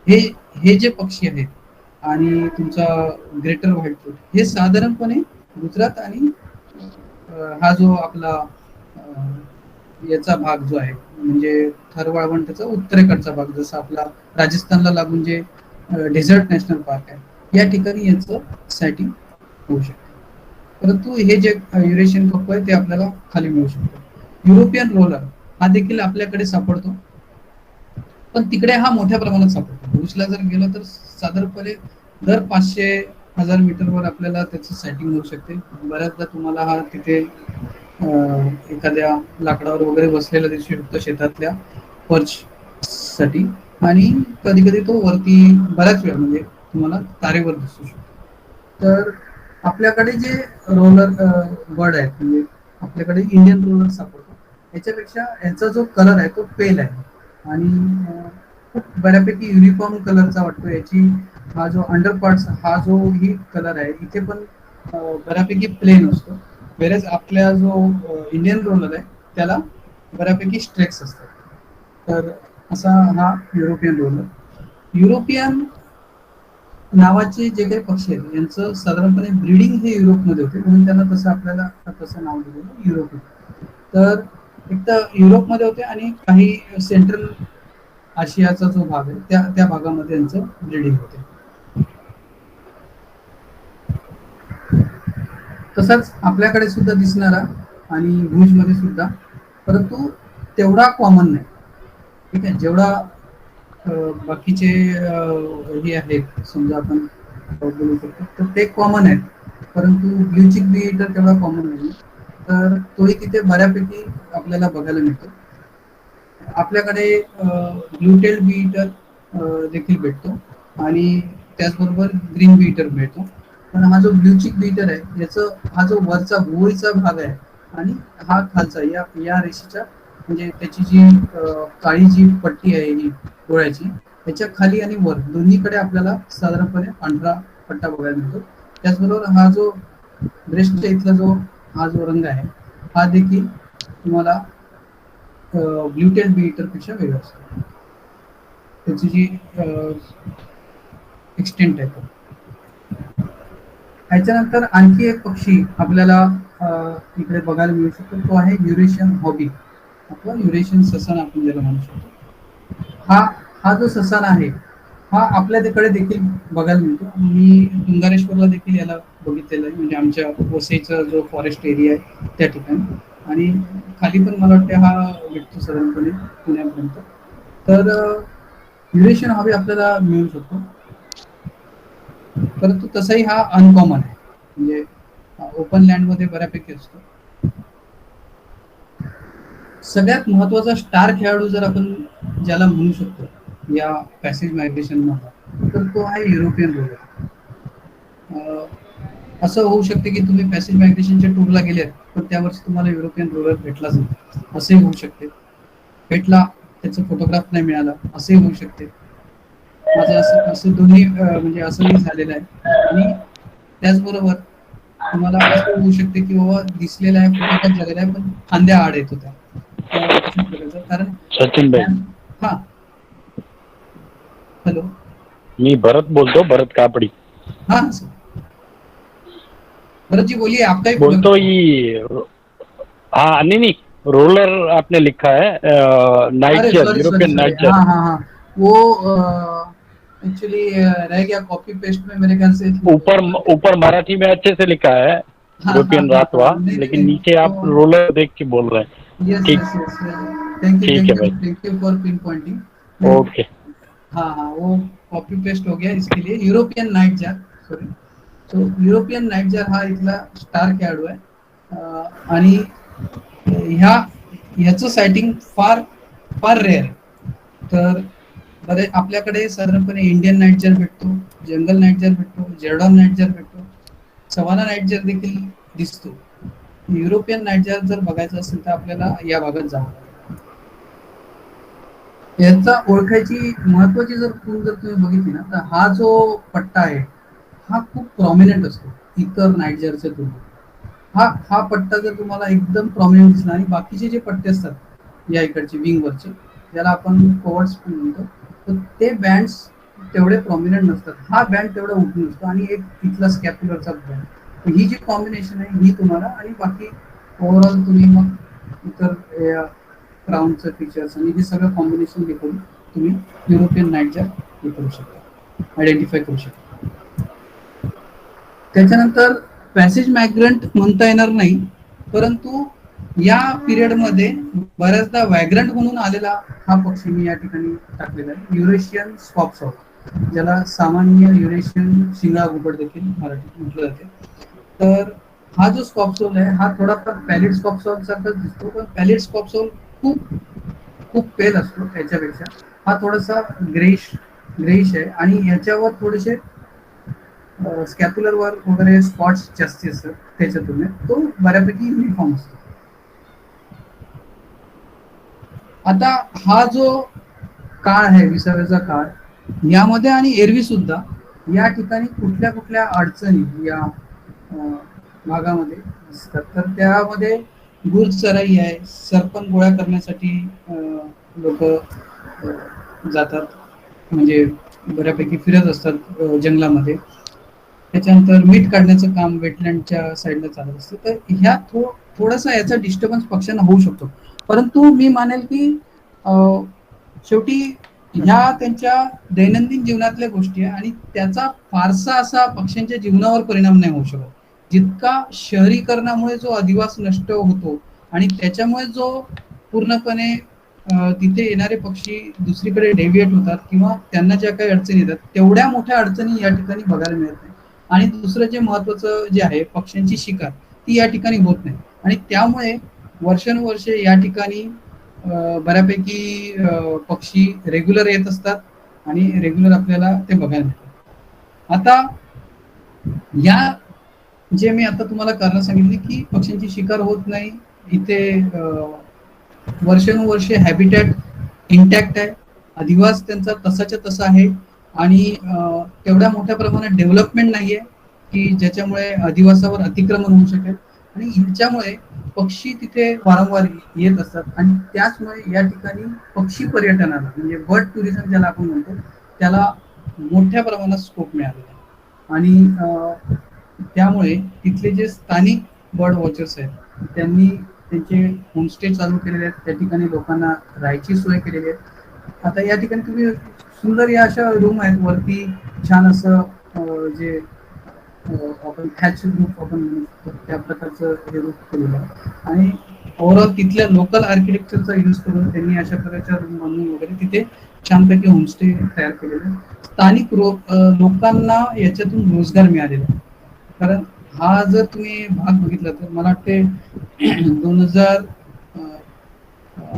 हे हे जे पक्षी आहेत आणि तुमचा ग्रेटर व्हाईट थ्रोट, हे साधारणपणे गुजरात आणि हा जो आपला याचा भाग जो आहे म्हणजे थर वाळवंटाचा उत्तरेकडचा भाग, जसा आपला राजस्थानला लागून जे डेझर्ट नॅशनल पार्क आहे, या ठिकाणी याचं सेटिंग होऊ शकते. परंतु हे जे युरेशियन कप्पू आहे ते आपल्याला खाली मिळू शकतो. युरोपियन रोलर हा देखील आपल्याकडे सापडतो, पण तिकडे हा मोठ्या प्रमाणात सापडतो. भुजला जर गेलो तर साधारणपणे दर 500-1000 मीटरवर आपल्याला त्याचं सेटिंग होऊ शकते. बऱ्याचदा तुम्हाला हा तिथे एखाद्या लाकडावर वगैरे बसलेला दिसू शकतो शेतातल्या पर्च साठी, आणि कधी कधी तो वरती बऱ्याच वेळा म्हणजे तुम्हाला तारेवर दिसू शकतो. तर आपल्याकडे जे रोलर बर्ड आहेत म्हणजे आपल्याकडे इंडियन रोलर सापडतो, याच्यापेक्षा याचा जो कलर आहे तो पेल आहे आणि खूप बऱ्यापैकी युनिफॉर्म कलरचा वाटतो. याची हा जो अंडर पार्ट्स हा जो ही कलर आहे इथे पण बऱ्यापैकी प्लेन असतो, वेळेस आपल्या जो इंडियन रोलर आहे त्याला बऱ्यापैकी स्ट्रेक्स असतात. तर असा हा युरोपियन रोलर. युरोपियन नावाचे जे काही पक्षी आहेत यांचं साधारणपणे ब्रीडिंग हे युरोपमध्ये होते, म्हणून त्यांना तसं आपल्याला तसं नाव दिलेलं युरोपियन. तर एक तर युरोपमध्ये होते आणि काही सेंट्रल आशियाचा जो भाग आहे त्या त्या भागामध्ये यांचं ब्रीडिंग होते. तसाच आपल्याकडे सुद्धा दिसणारा आणि भुजमध्ये सुद्धा, परंतु तेवढा कॉमन नाही. ठीक आहे, जेवढा बाकीचे हे आहेत समजा आपण बोलू शकतो तर ते कॉमन आहेत, परंतु ब्ल्यूचिक बी तर तेवढा कॉमन नाही. तर तोही तिथे बऱ्यापैकी आपल्याला बघायला मिळतो. आपल्याकडे ब्ल्यूटेल बी इटर देखील भेटतो आणि त्याचबरोबर ग्रीन बी इटर भेटतो. पण हा जो ब्ल्यूचिक बी इटर आहे याचं हा जो वरचा भुवळीचा भाग आहे आणि हा खालचा या या रेषेच्या म्हणजे त्याची जी काळी जी पट्टी आहे ही डोळ्याची, त्याच्या खाली आणि वर दोन्हीकडे आपल्याला साधारणपणे पांढरा पट्टा बघायला मिळतो. त्याचबरोबर हा जो ब्रेस्टच्या इथला जो हा जो रंग आहे हा देखील तुम्हाला ब्ल्यूटेल बी इटर पेक्षा वेगळा असतो. त्याची जी एक्सटेंट आहे. ह्याच्यानंतर आणखी एक पक्षी आपल्याला इकडे बघायला मिळू शकतो, तो आहे युरेशियन हॉबी अथवा युरेशियन ससाना आपण ज्याला म्हणू शकतो. हा हा जो ससाना आहे हा आपल्या तिकडे देखील बघायला मिळतो. मी तुंगारेश्वरला देखील याला बघितलेलं आहे, म्हणजे आमच्या वसईचा जो फॉरेस्ट एरिया आहे त्या ठिकाणी. आणि खाली पण मला वाटते हा भेटतो साधारणपणे पुण्यापर्यंत. तर ड्युरेशन हवी आपल्याला मिळू शकतो, परंतु तसाही हा अनकॉमन आहे, म्हणजे ओपन लँडमध्ये बऱ्यापैकी असतो. सगळ्यात महत्वाचा स्टार खेळाडू जर आपण ज्याला म्हणू शकतो या पॅसेज मायग्रेशन मधला, तर तो आहे युरोपियन रोलर. असं होऊ शकते की तुम्ही पॅसेज मायग्रेशनच्या टूरला गेलेत, पण त्या वर्षी तुम्हाला युरोपियन रोलर भेटलाच नाही, असंही होऊ शकते. भेटला, त्याचा फोटोग्राफ नाही मिळाला, असंही होऊ शकते. माझं असं असं दोन्ही म्हणजे असंही झालेलं आहे. आणि त्याचबरोबर तुम्हाला असं होऊ शकते की बाबा दिसलेला आहे, फोटोग्राफ झालेला आहे, पण फांद्या आड येत होत्या तशा प्रकारचं. कारण सचिन भाई, हा, हॅलो, मी भरत बोलतो, भरत कापडी हाँ सर, भरत जी बोलिए, आपका ही बोलतो. फोटोग्राफ। ये हाँ, नहीं नहीं, रोलर आपने लिखा है, नाइट अरे chair, sorry sorry European sorry, Knight chair. हाँ हाँ हाँ, वो एक्चुअली रह गया कॉपी पेस्ट में मेरे ख्याल से। ऊपर ऊपर मराठी में अच्छे से लिखा है हाँ हाँ यूरोपियन हाँ रातवा, हाँ, नहीं नहीं लेकिन नहीं, नीचे आप तो रोलर देख के बोल रहे हैं। यस ठीक, यस यस, थैंक यू ठीक है भाई, thank you for pinpointing. Okay. हाँ हाँ, वो कॉपी पेस्ट हो गया, इसके लिए European nightjar, sorry. So European nightjar हा इथला स्टार खेळाडू आहे. आणि ह्याचं सायटिंग फार फार रेअर आहे. तर आपल्याकडे साधारणपणे इंडियन नाईट जार भेटतो, जंगल नाईट जार भेटतो, जेरडॉन नाईट जार भेटतो, सवाना नाईट जार देखील दिसतो. युरोपियन नाईट जार जर बघायचं असेल तर आपल्याला या भागात जावं लागेल. याचा ओळखायची महत्वाची जर खूण जर तुम्ही बघितली ना, तर हा जो पट्टा आहे हा खूप प्रॉमिनंट असतो इतर नाईट जारच्या तुलनेत. हा पट्टा जर तुम्हाला एकदम प्रॉमिनंट दिसला, आणि बाकीचे जे पट्टे असतात या इकडचे विंगवरचे, ज्याला आपण कोवर्ट्स पण म्हणतो, तर ते बँड्स तेवढे प्रॉमिनंट नसतात. हा बँड तेवढा उठून असतो, आणि एक इथला स्कॅप्युलरचा बँड. तर ही जी कॉम्बिनेशन आहे ही तुम्हाला, आणि बाकी ओव्हरऑल तुम्ही मग इतर क्राऊनचं फीचर्स आणि हे सगळं कॉम्बिनेशन घेऊन तुम्ही युरोपियन नाईट जार हे करू शकता, आयडेंटिफाय करू शकता. त्याच्यानंतर पॅसेज मायग्रंट म्हणता येणार नाही, परंतु या पिरियडमध्ये बऱ्याचदा वॅग्रंट म्हणून आलेला हा पक्षी मी या ठिकाणी टाकलेला आहे, युरेशियन स्कॉप्सॉल, ज्याला सामान्य युरेशियन शिंगळा घुबड देखील मराठीत म्हटलं जाते. तर हा जो स्कॉप्सोल आहे हा थोडाफार पॅलेट स्कॉप्सॉल सारखाच दिसतो, पण पॅलेट स्कॉप्सोल खूप खूप पेल असतो त्याच्यापेक्षा. हा थोडासा ग्रेइश आहे, आणि याच्यावर थोडेसे स्कॅप्युलरवर वगैरे स्पॉट्स जास्ती असतात त्याच्या तुलनेत. तो बऱ्यापैकी युनिफॉर्म असतो. आता हा जो काळ आहे, विसाव्याचा काळ, यामध्ये आणि एरवी सुद्धा या ठिकाणी कुठल्या कुठल्या अडचणी या भागामध्ये असतात. तर त्यामध्ये गुरचराई आहे, सरपण गोळा करण्यासाठी लोक जातात, म्हणजे बऱ्यापैकी फिरत असतात जंगलामध्ये. त्याच्यानंतर मीठ काढण्याचं काम वेटलँडच्या साईडला चालत असतं. तर ह्या थोडासा याचा डिस्टर्बन्स पक्ष्यांना होऊ शकतो, परंतु मी मानेल की शेवटी ह्या त्यांच्या दैनंदिन जीवनातल्या गोष्टी आहे, आणि त्याचा फारसा असा पक्ष्यांच्या जीवनावर परिणाम नाही होऊ शकत जितका शहरीकरणामुळे जो अधिवास नष्ट होतो, आणि त्याच्यामुळे जो पूर्णपणे तिथे येणारे पक्षी दुसरीकडे डेव्हिएट होतात, किंवा त्यांना ज्या काही अडचणी येतात तेवढ्या मोठ्या अडचणी या ठिकाणी बघायला मिळत नाही. आणि दुसरं जे महत्वाचं जे आहे, पक्ष्यांची शिकार ती या ठिकाणी होत नाही, आणि त्यामुळे वर्षानुवर्षे या ठिकाणी बऱ्यापैकी पक्षी रेग्युलर येत असतात, आणि रेग्युलर आपल्याला ते बघायला मिळतात. आता या जे मी आता तुम्हाला कारण सांगितली की पक्ष्यांची शिकार होत नाही इथे, वर्षानुवर्षे हॅबिटॅट इंटॅक्ट आहे, अधिवास त्यांचा तसाच्या तसा आहे, आणि तेवढ्या मोठ्या प्रमाणात डेव्हलपमेंट नाहीये की ज्याच्यामुळे अधिवासावर अतिक्रमण होऊ शकेल. आणि ह्याच्यामुळे पक्षी तिथे वारंवार येत असतात, आणि त्याचमुळे या ठिकाणी पक्षी पर्यटनाला, म्हणजे बर्ड टुरिझम ज्याला आपण म्हणतो, त्याला मोठ्या प्रमाणात स्कोप मिळालेला आहे. आणि त्यामुळे तिथले जे स्थानिक बर्ड वॉचर्स आहेत त्यांनी त्यांचे होमस्टे चालू केलेले आहेत, त्या ठिकाणी लोकांना राहायची सोय केलेली आहे. आता या ठिकाणी तुम्ही सुंदर या अशा रूम आहेत, वरती छान असं जे आपण हॅच रूफ आपण म्हणतो त्या प्रकारचं हे रूफ केलेलं आहे, आणि ओव्हरऑल तिथल्या लोकल आर्किटेक्चरचा यूज करून त्यांनी अशा प्रकारच्या रूम बांधून वगैरे तिथे छानपैकी होमस्टे तयार केलेले आहे. स्थानिक लोकांना याच्यातून रोजगार मिळालेला आहे. कारण हा जर तुम्ही भाग बघितला तर मला वाटते 2000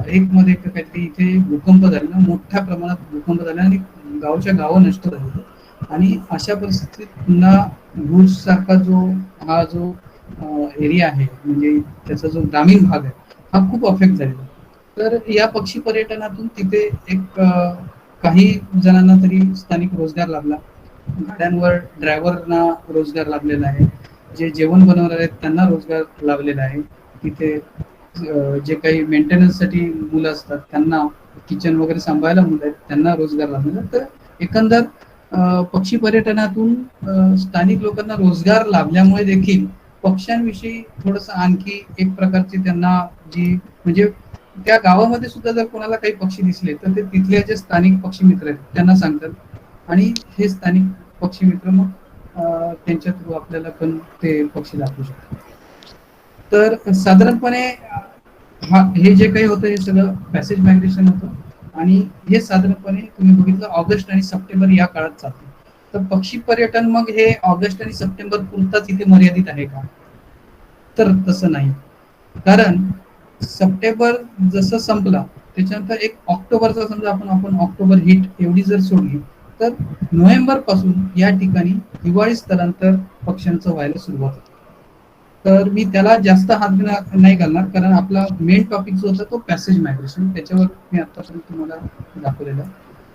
एक मध्ये काहीतरी इथे भूकंप झाला, मोठ्या प्रमाणात भूकंप झाला आणि गावच्या गावं नष्ट झाली. आणि अशा परिस्थितीत पुन्हा भुज सारखा हा जो एरिया आहे, म्हणजे त्याचा जो ग्रामीण भाग आहे हा खूप अफेक्ट झालेला. तर या पक्षी पर्यटनातून तिथे एक काही जणांना तरी स्थानिक रोजगार लाभला. गाड्यांवर ड्रायव्हरना रोजगार लाभलेला आहे. जे जेवण बनवणार आहेत त्यांना रोजगार लाभलेला आहे. तिथे जे काही मेंटेनन्ससाठी मुलं असतात त्यांना, किचन वगैरे सांभाळायला मुलं आहेत त्यांना रोजगार लाभलेला. तर एकंदर पक्षी पर्यटनातून स्थानिक लोकांना रोजगार लाभल्यामुळे देखील पक्ष्यांविषयी थोडस आणखी एक प्रकारची त्यांना जी, म्हणजे त्या गावामध्ये सुद्धा जर कोणाला काही पक्षी दिसले तर ते तिथले जे स्थानिक पक्षी मित्र आहेत त्यांना सांगतात आणि हे स्थानिक पक्षी मित्र मग त्यांच्या थ्रू आपल्याला पण ते पक्षी दाखवू शकतात. तर साधारणपणे हे जे काही होतं हे सगळं पॅसेज मायग्रेशन होतं आणि हे साधारणपणे तुम्ही बघितलं ऑगस्ट आणि सप्टेंबर या काळात चालतं. तर पक्षी पर्यटन मग हे ऑगस्ट आणि सप्टेंबर पुरताच इथे मर्यादित आहे का? तर तसं नाही. कारण सप्टेंबर जसं संपला त्याच्यानंतर एक ऑक्टोबरचा समजा आपण ऑक्टोबर हिट एवढी जर सोडली तर नोव्हेंबर पासून या ठिकाणी हिवाळी स्थलांतर पक्ष्यांचं व्हायला सुरुवात होते. तर मी त्याला जास्त हात नाही घालणार कारण आपला मेन टॉपिक जो होता तो पॅसेज मायग्रेशन, त्याच्यावर मी आतापर्यंत तुम्हाला दाखवलेला.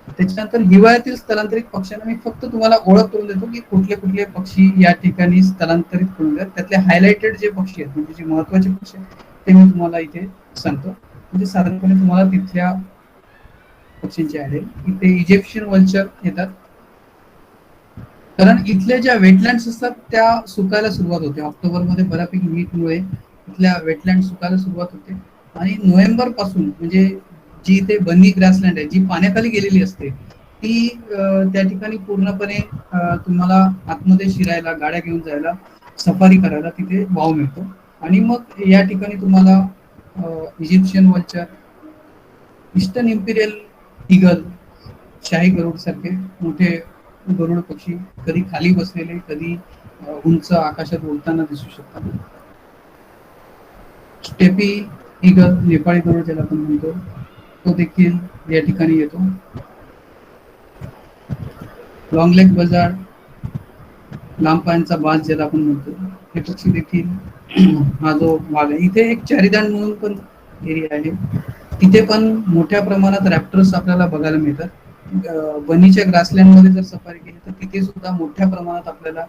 त्याच्यानंतर हिवाळ्यातील स्थलांतरित पक्ष्यांना मी फक्त तुम्हाला ओळख करून देतो की कुठले कुठले पक्षी या ठिकाणी स्थलांतरित करून द्या. त्यातले हायलाइटेड जे पक्षी आहेत म्हणजे जे महत्वाचे पक्षी आहेत ते मी तुम्हाला इथे सांगतो. म्हणजे साधारणपणे तुम्हाला तिथल्या पक्षींची आहे. इथे इजिप्शियन वल्चर येतात. कारण इथल्या ज्या वेटलँड्स असतात त्या सुकायला सुरुवात होते. ऑक्टोबरमध्ये बऱ्यापैकी हीटमुळे इथल्या वेटलँड सुकायला सुरुवात होते आणि नोव्हेंबर पासून म्हणजे जी इथे बन्नी ग्रासलँड आहे जी पाण्याखाली गेलेली असते ती त्या ठिकाणी पूर्णपणे तुम्हाला आतमध्ये शिरायला, गाड्या घेऊन जायला, सफारी करायला तिथे वाव मिळतो. आणि मग या ठिकाणी तुम्हाला Egyptian vulture, eastern Imperial eagle, शाही गरुड सारखे मोठे गरुड पक्षी कधी खाली बसलेले, कधी उंच आकाशात उडताना दिसू शकतात. स्टेपी ईगल, नेपाळी गरुड ज्याला आपण म्हणतो, तो देखील या ठिकाणी येतो. लॉंग लेग बजार्ड, लांब पायांचा बाज ज्याला आपण म्हणतो, हे पक्षी देखील हा जो भाग आहे. इथे एक चारीदांड म्हणून पण एरिया आहे. तिथे पण मोठ्या प्रमाणात रॅप्टर्स आपल्याला बघायला मिळतात. बनीच्या ग्रासलँड मध्ये जर सफारी केली तर तिथे सुद्धा मोठ्या प्रमाणात आपल्याला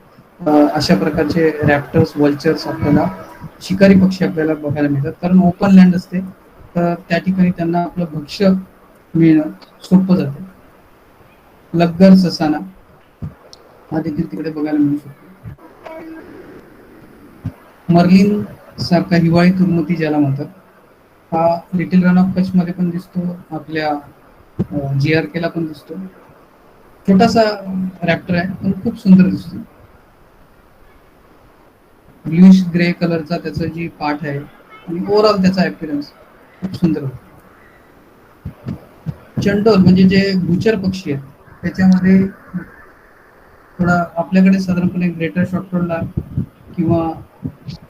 अशा प्रकारचे रॅप्टर्स, वल्चर्स, आपल्याला शिकारी पक्षी आपल्याला बघायला मिळतात. कारण ओपन लँड असते तर त्या ठिकाणी त्यांना आपलं भक्ष्य मिळणं सोपं जातं. लग्गर ससाना हा देखील तिकडे बघायला मिळू शकतो. मर्लिन सारखा हिवाळी तुरमुती ज्याला म्हणतात, हा लिटिल रन ऑफ कच्छ मध्ये पण दिसतो, आपल्या GRK ला पण दिसतो. छोटासा रॅप्टर आहे पण खूप सुंदर दिसतो. ब्लूइश ग्रे कलरचा त्याचा जी पाठ आहे आणि ओव्हरऑल त्याचा अपीरन्स खूप सुंदर होतो. चंडोल म्हणजे जे गुचर पक्षी आहेत त्याच्यामध्ये थोडा आपल्याकडे साधारणपणे ग्रेटर शॉर्टटोन लार्क किंवा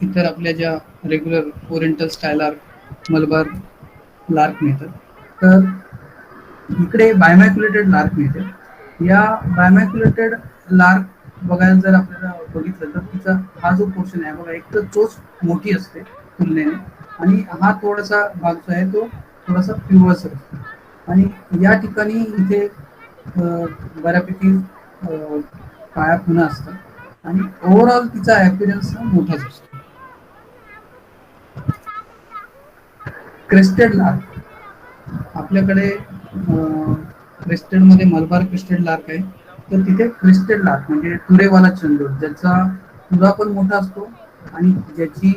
इतर आपल्या ज्या regular oriental Skylark, Malabar lark मिळतात. तर इकडे बायमॅक्युलेटेड लार्क मिळते. या बायमॅक्युलेटेड लार्क बघायला जर आपल्याला बघितलं तर तिचा हा जो पोर्शन आहे बघा, एक तर चोच मोठी असते तुलनेने आणि हा थोडासा भाग जो आहे तो थोडासा पिवळसर असतो. आणि या ठिकाणी इथे बऱ्यापैकी काळ्या खुणा असतात आणि ओव्हरऑल तिचा अपीरन्स मोठाच असतो. क्रेस्टेड लार्क आपल्याकडे क्रेस्टेड मध्ये मलबार क्रेस्टेड लार्क आहे. तर तिथे क्रेस्टेड लार्क म्हणजे तुरेवाला चंडोल ज्याचा तुरा पण मोठा असतो आणि ज्याची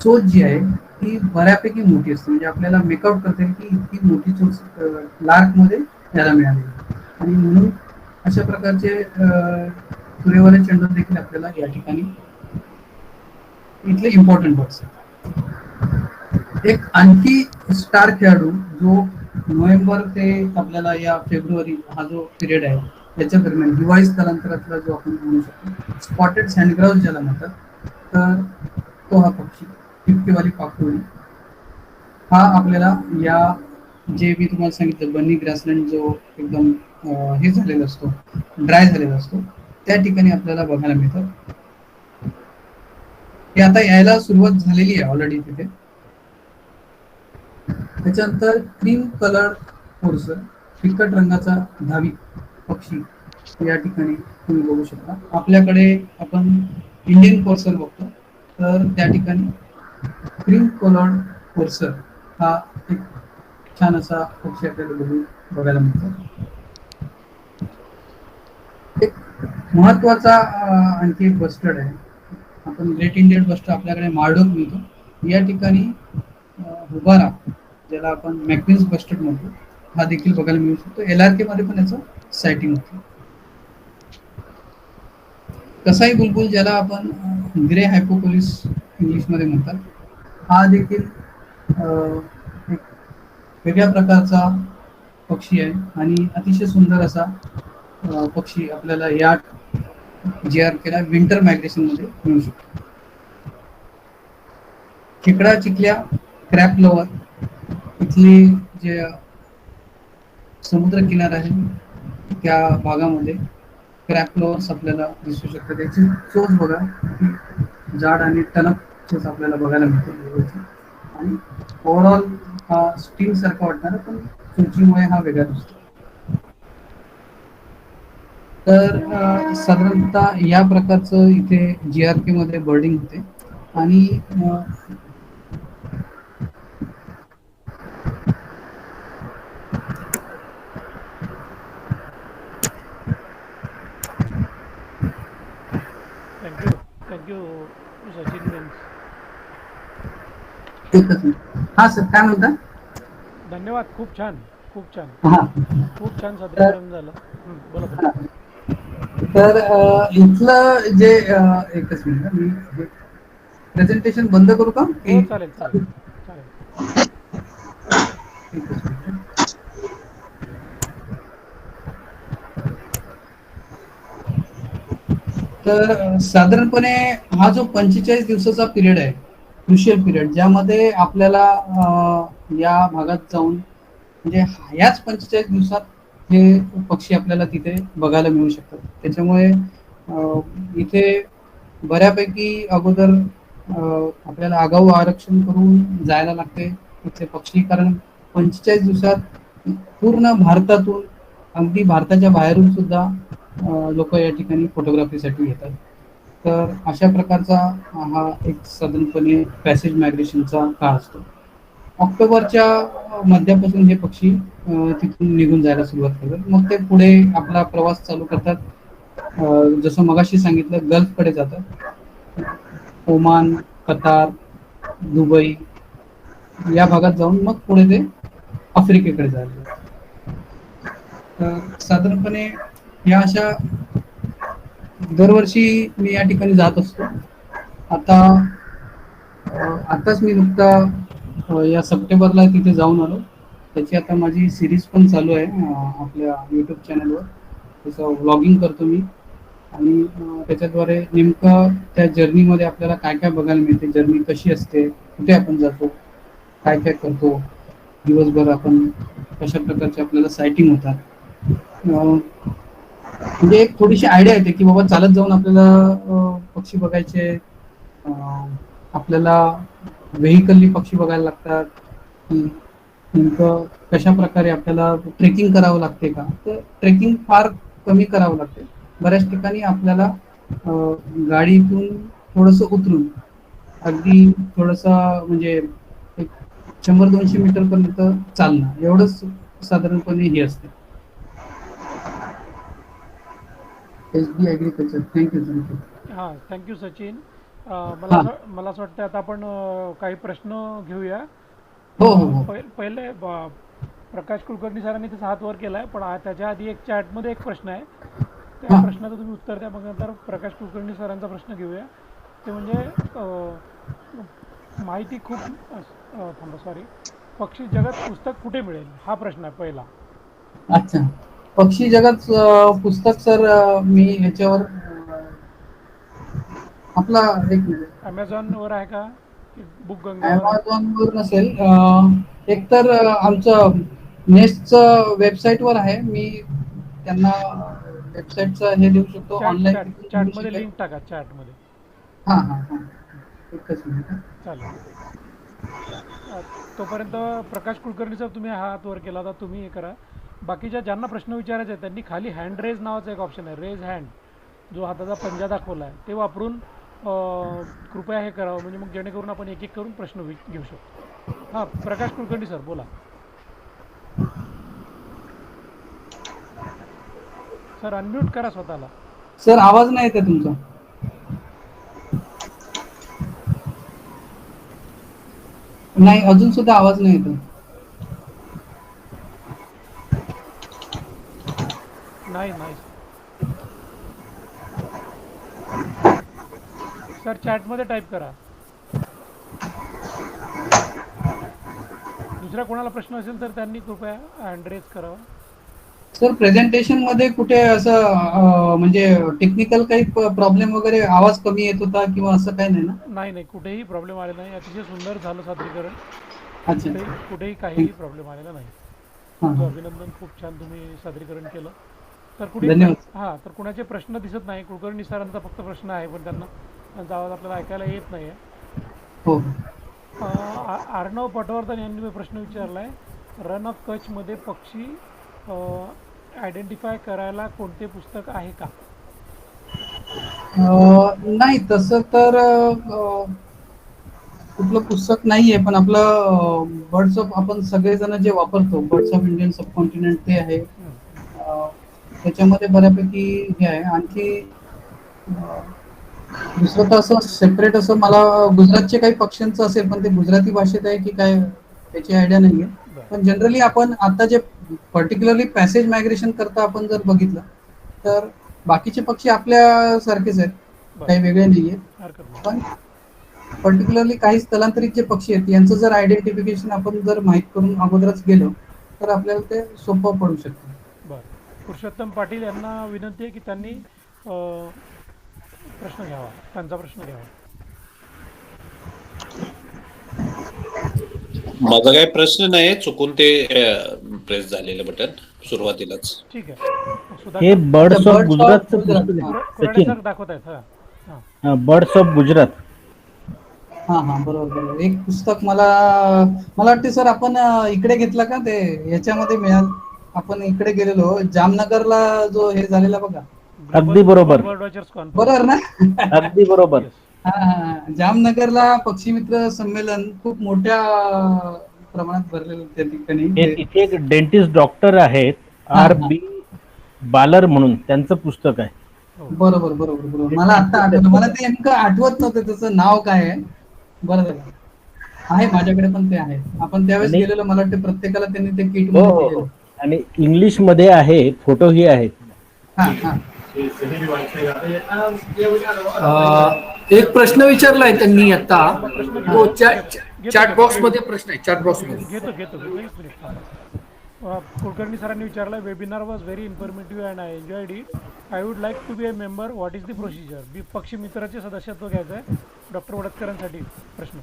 चोच जी आहे ती बऱ्यापैकी मोठी असते. म्हणजे आपल्याला मेकआउट करता येईल की इतकी मोठी चोच लार्क मध्ये यायला मिळाली. आणि म्हणून अशा प्रकारचे तुरेवाले चंडोल देखील आपल्याला या ठिकाणी इथले इम्पॉर्टंट बर्ड्स आहेत. एक आणखी स्टार खेळाडू जो नोव्हेंबर ते आपल्याला या फेब्रुवारी हा जो पिरियड आहे त्याच्या दरम्यान हिवाळी स्थलांतरातला जो आपण म्हणू शकतो स्पॉटेड सँडग्राउस ज्याला म्हणतात, तर तो हा पक्षी टिपकेवाली पाखरुणी हा आपल्याला या जे मी तुम्हाला सांगितलं बनी ग्रासलँड जो एकदम हे झालेला असतो, ड्राय झालेला असतो, त्या ठिकाणी आपल्याला बघायला मिळतात. हे आता यायला सुरुवात झालेली आहे ऑलरेडी तिथे. त्याच्यानंतर क्रीम कलर कोर्सर, फिकट रंगाचा धावी पक्षी या ठिकाणी तुम्ही बघू शकता. आपल्याकडे आपण इंडियन कोर्सर बघतो, तर त्या ठिकाणी क्रीम कलर कोर्सर हा एक छान असा पक्षी आपल्याला बघायला मिळतो. एक महत्वाचा आणखी एक बस्टर्ड आहे. आपण ग्रेट इंडियन बस्टर्ड आपल्याकडे मार्डोक मिळतो. या ठिकाणी हुबारा ज्याला आपण मॅग्नीज बस्टर्ड म्हणतो हा देखील बघायला मिळू शकतो. LRK मध्ये पण याचं सायटिंग होतं. कसाई बुलबुल ज्याला आपण ग्रे हायपोपोलिस इंग्लिशमध्ये म्हणतात, हा देखील एक वेगळ्या प्रकारचा पक्षी आहे आणि अतिशय सुंदर असा पक्षी आपल्याला या JRK ला विंटर मायग्रेशन मध्ये मिळू शकतो. खेकडा चिखल्या क्रॅप लवर इथली जे समुद्र किनारा आहे त्या भागामध्ये क्रॅप फ्लॉवर्स आपल्याला दिसू शकतात. त्याची चोच बघा ती जाड आणि टणक चोच आपल्याला बघायला मिळते आणि ओव्हरऑल हा स्टील सारखा वाटणार पण चोचीमुळे हा वेगळा दिसतो. तर साधारणतः या प्रकारचं इथे JRK मध्ये बर्डिंग होते आणि थँक्यू थँक्यू सचिन बेन्स. एकच मिनिट. हा सर काय म्हणता? धन्यवाद. खूप छान खूप छान हा खूप छान तर सादरीकरण झालं. बोला बोला. हा. तर इथलं जे एकच मिनिट मी प्रेझेंटेशन बंद करू का हो की चालेल चालेल चालू? चालेल. एकच मिनिट. तर साधारणपणे हा जो 45 दिवसाचा पिरियड आहे, क्रुशियल पिरियड, ज्यामध्ये आपल्याला या भागात जाऊन म्हणजे याच 45 दिवसात हे पक्षी आपल्याला तिथे बघायला मिळू शकतात. त्याच्यामुळे इथे बऱ्यापैकी अगोदर आपल्याला आगाऊ आरक्षण करून जायला लागते इथले पक्षी, कारण 45 दिवसात पूर्ण भारतातून अगदी भारताच्या बाहेरून सुद्धा लोक या ठिकाणी फोटोग्राफीसाठी येतात. तर अशा प्रकारचा हा एक साधारणपणे पॅसेज मायग्रेशनचा काळ असतो. ऑक्टोबरच्या मध्यापासून हे पक्षी तिथून निघून जायला सुरुवात करतात. मग ते पुढे आपला प्रवास चालू करतात. जसं मगाशी सांगितलं गल्फकडे जातात. ओमान, कतार, दुबई या भागात जाऊन मग पुढे ते आफ्रिकेकडे जातात. तर साधारणपणे या अशा दरवर्षी मी या ठिकाणी जात असतो. आता आताच मी नुकता या सप्टेंबरला तिथे जाऊन आलो. त्याची आता माझी सिरीज पण चालू आहे आपल्या यूट्यूब चॅनलवर. त्याचं व्लॉगिंग करतो मी आणि त्याच्याद्वारे नेमकं त्या जर्नीमध्ये आपल्याला काय काय बघायला मिळते, जर्नी कशी असते, कुठे आपण जातो, काय काय करतो, दिवसभर आपण कशा प्रकारचे आपल्याला सायटिंग होतात. म्हणजे एक थोडीशी आयडिया येते की बाबा चालत जाऊन आपल्याला पक्षी बघायचे, आपल्याला व्हेकलनी पक्षी बघायला लागतात की नेमकं कशा प्रकारे आपल्याला ट्रेकिंग करावं लागते का, तर ट्रेकिंग फार कमी करावं लागते. बऱ्याच ठिकाणी आपल्याला गाडीतून थोडंसं उतरून अगदी थोडंसं म्हणजे एक 100-200 मीटर पर्यंत चालणं एवढंच साधारणपणे हे असते. SB agriculture. थँक्यू. हां थँक्यू सचिन. हां. मला असं वाटतं आता आपण काही प्रश्न घेऊया. हो. पहिले प्रकाश कुलकर्णी सरांनी त्याचा हात वर केला आहे, पण त्याच्या आधी एक चॅटमध्ये एक प्रश्न आहे. त्या हां. प्रश्नाचं तुम्ही उत्तर द्या. मग नंतर प्रकाश कुलकर्णी सरांचा प्रश्न घेऊया. ते म्हणजे माहिती खूप थांबा सॉरी, पक्षी जगत पुस्तक कुठे मिळेल हा प्रश्न आहे पहिला. अच्छा. पक्षी जगत पुस्तक सर मी ह्याच्यावर आपला एक मिनिट. ॲमेझॉनवर आहे का की बुक गंगावर आहे? ॲमेझॉनवर नसेल. एकतर आमचं नेस्टचं वेबसाईटवर आहे. मी त्यांना वेबसाईटचं हे देऊ शकतो ऑनलाईन. चॅटमध्ये लिंक टाका चॅटमध्ये. हां हां हां. एकच मिनिट. चालेल. अ, तोपर्यंत प्रकाश कुलकर्णी सर तुम्ही हात वर केला होता, तुम्ही हे करा. बाकीच्या ज्यांना प्रश्न विचारायचे आहेत त्यांनी खाली हँड रेज नावाचा एक ऑप्शन आहे, रेज हँड, जो हाताचा पंजा दाखवला आहे ते वापरून कृपया हे करावं, म्हणजे मग जेणेकरून आपण एक एक करून प्रश्न घेऊ शकतो. हां, प्रकाश कुलकर्णी सर बोला. सर अनम्यूट करा स्वतःला. सर आवाज नाही येते तुमचा. नाही, अजून सुद्धा आवाज नाही येतो. नाही नाही सर, चॅटमध्ये टाईप करा. दुसऱ्या कोणाला प्रश्न असेल तर त्यांनी कृपया हँड रेज करावा. सर प्रेझेंटेशन मध्ये कुठे असं म्हणजे टेक्निकल काही प्रॉब्लेम वगैरे, आवाज कमी येत होता किंवा असं काही नाही ना? नाही नाही, कुठेही प्रॉब्लेम आले नाही. अतिशय सुंदर झालं सादरीकरण. अच्छा. कुठेही काहीही प्रॉब्लेम आलेला नाही. हां तुमचं हां. अभिनंदन, खूप छान तुम्ही सादरीकरण केलं. तर धन्यवाद. हां, तर कुणाचे प्रश्न दिसत नाही. कुलकर्णी सरांचा फक्त प्रश्न आहे, पण त्यांचा आवाज आपल्याला ऐकायला येत नाही आहे. हो. अर्णव पटवर्धन यांनी प्रश्न विचारला आहे, रन ऑफ कच्छमध्ये पक्षी आयडेंटिफाय करायला कोणते पुस्तक आहे का? नाही तसं तर कुठलं पुस्तक नाहीये, पण आपलं बर्ड्स ऑफ आपण सगळेजण जे वापरतो, बर्ड्स ऑफ इंडियन सबकॉन्टिनेंट ते आहे. त्याच्यामध्ये बऱ्यापैकी हे आहे. आणखी दुसरं तर असं सेपरेट असं मला गुजरातचे काही पक्ष्यांचं असेल, पण ते गुजराती भाषेत आहे की काय त्याची आयडिया नाहीये. पण जनरली आपण आता जे पर्टिक्युलरली पॅसेज मायग्रेशन करता आपण जर बघितलं तर बाकीचे पक्षी आपल्या सारखेच आहेत, काही वेगळे नाहीये. हरकत नाही. पण पर्टिक्युलरली काही स्थलांतरित जे पक्षी आहेत यांचं जर आयडेंटिफिकेशन आपण जर माहीत करून अगोदरच गेलो तर आपल्याला ते सोपं पडू शकतं. बरं. पुरुषोत्तम पाटील यांना विनंती आहे की त्यांनी प्रश्न घ्यावा, त्यांचा प्रश्न घ्यावा. माझा काही प्रश्न नाही, चुकून ते प्रेस झालेलं बटन सुरुवातीलाच. ठीक आहे. हे Sudhakar birds of Birds of गुजरातचं गुजरात. पुस्तक आहे. कुराडे सचिन, सर दाखवत आहेत. हां बर्ड्स ऑफ गुजरात. हां हां, बरोबर बरोबर. एक पुस्तक मला मला वाटते सर आपण इकडे घेतलं का, ते याच्यामध्ये मिळाल, आपण इकडे गेलेलो जामनगरला जो हे झालेला बघा. अगदी बरोबर. Bird watchers conference. बरोबर ना? अगदी बरोबर. हा हा, जामनगरला पक्षी मित्र संमेलन खूप मोठ्या प्रमाणात भरलेलं त्या ठिकाणी. हे तिथे एक डेंटिस्ट डॉक्टर आहेत, हा, आर हा. बी बालर म्हणून, त्यांचं पुस्तक आहे. बरोबर बरोबर बरोबर. मला आता आठवलं, मला ते नेमकं आठवत नव्हतं त्याचं नाव काय आहे. बरं झालं आहे, माझ्याकडे पण ते आहे. आपण त्यावेळेस आणि- गेलेलो, मला वाटतं प्रत्येकाला त्यांनी ते किट हो हो हो. आणि इंग्लिश मध्ये आहे, फोटोही आहेत. हा हा. एक प्रश्न विचारलाय त्यांनी आता, प्रश्न तो घेतो. चॅट बॉक्स मध्ये प्रश्न आहे, चॅट बॉक्स मध्ये. घेतो एक मिनिट थांबा. कुलकर्णी सरांनी विचारला, webinar was very informative and I enjoyed it. I would like to be a member. What is the procedure? पक्षी मित्राचे सदस्यत्व घ्यायचं आहे. डॉक्टर वडतकरांसाठी प्रश्न.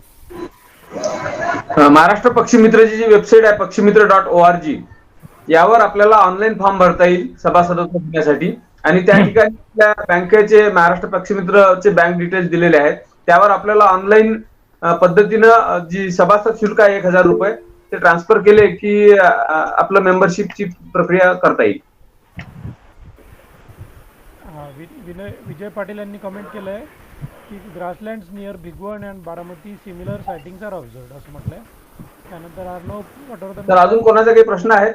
महाराष्ट्र पक्षी मित्रची जी वेबसाईट आहे पक्षीमित्र.org, यावर आपल्याला ऑनलाईन फॉर्म भरता येईल सभासदत्व घेण्यासाठी. आणि त्या ठिकाणी आपल्या बँकेचे, महाराष्ट्र पक्षी मित्रचे बँक डिटेल्स दिलेले आहेत. त्यावर आपल्याला ऑनलाईन पद्धतीनं जी सभासद शुल्क आहे 1000 रुपये, ते ट्रान्सफर केले की आपलं मेंबरशिपची प्रक्रिया करता येईल. विजय पाटील यांनी कमेंट केलं आहे की grasslands near Bhigwan and Baramati similar sightings are observed असं म्हटलंय. त्यानंतर अर्णव पटवर्धन, तर अजून कोणाचे काही प्रश्न आहेत?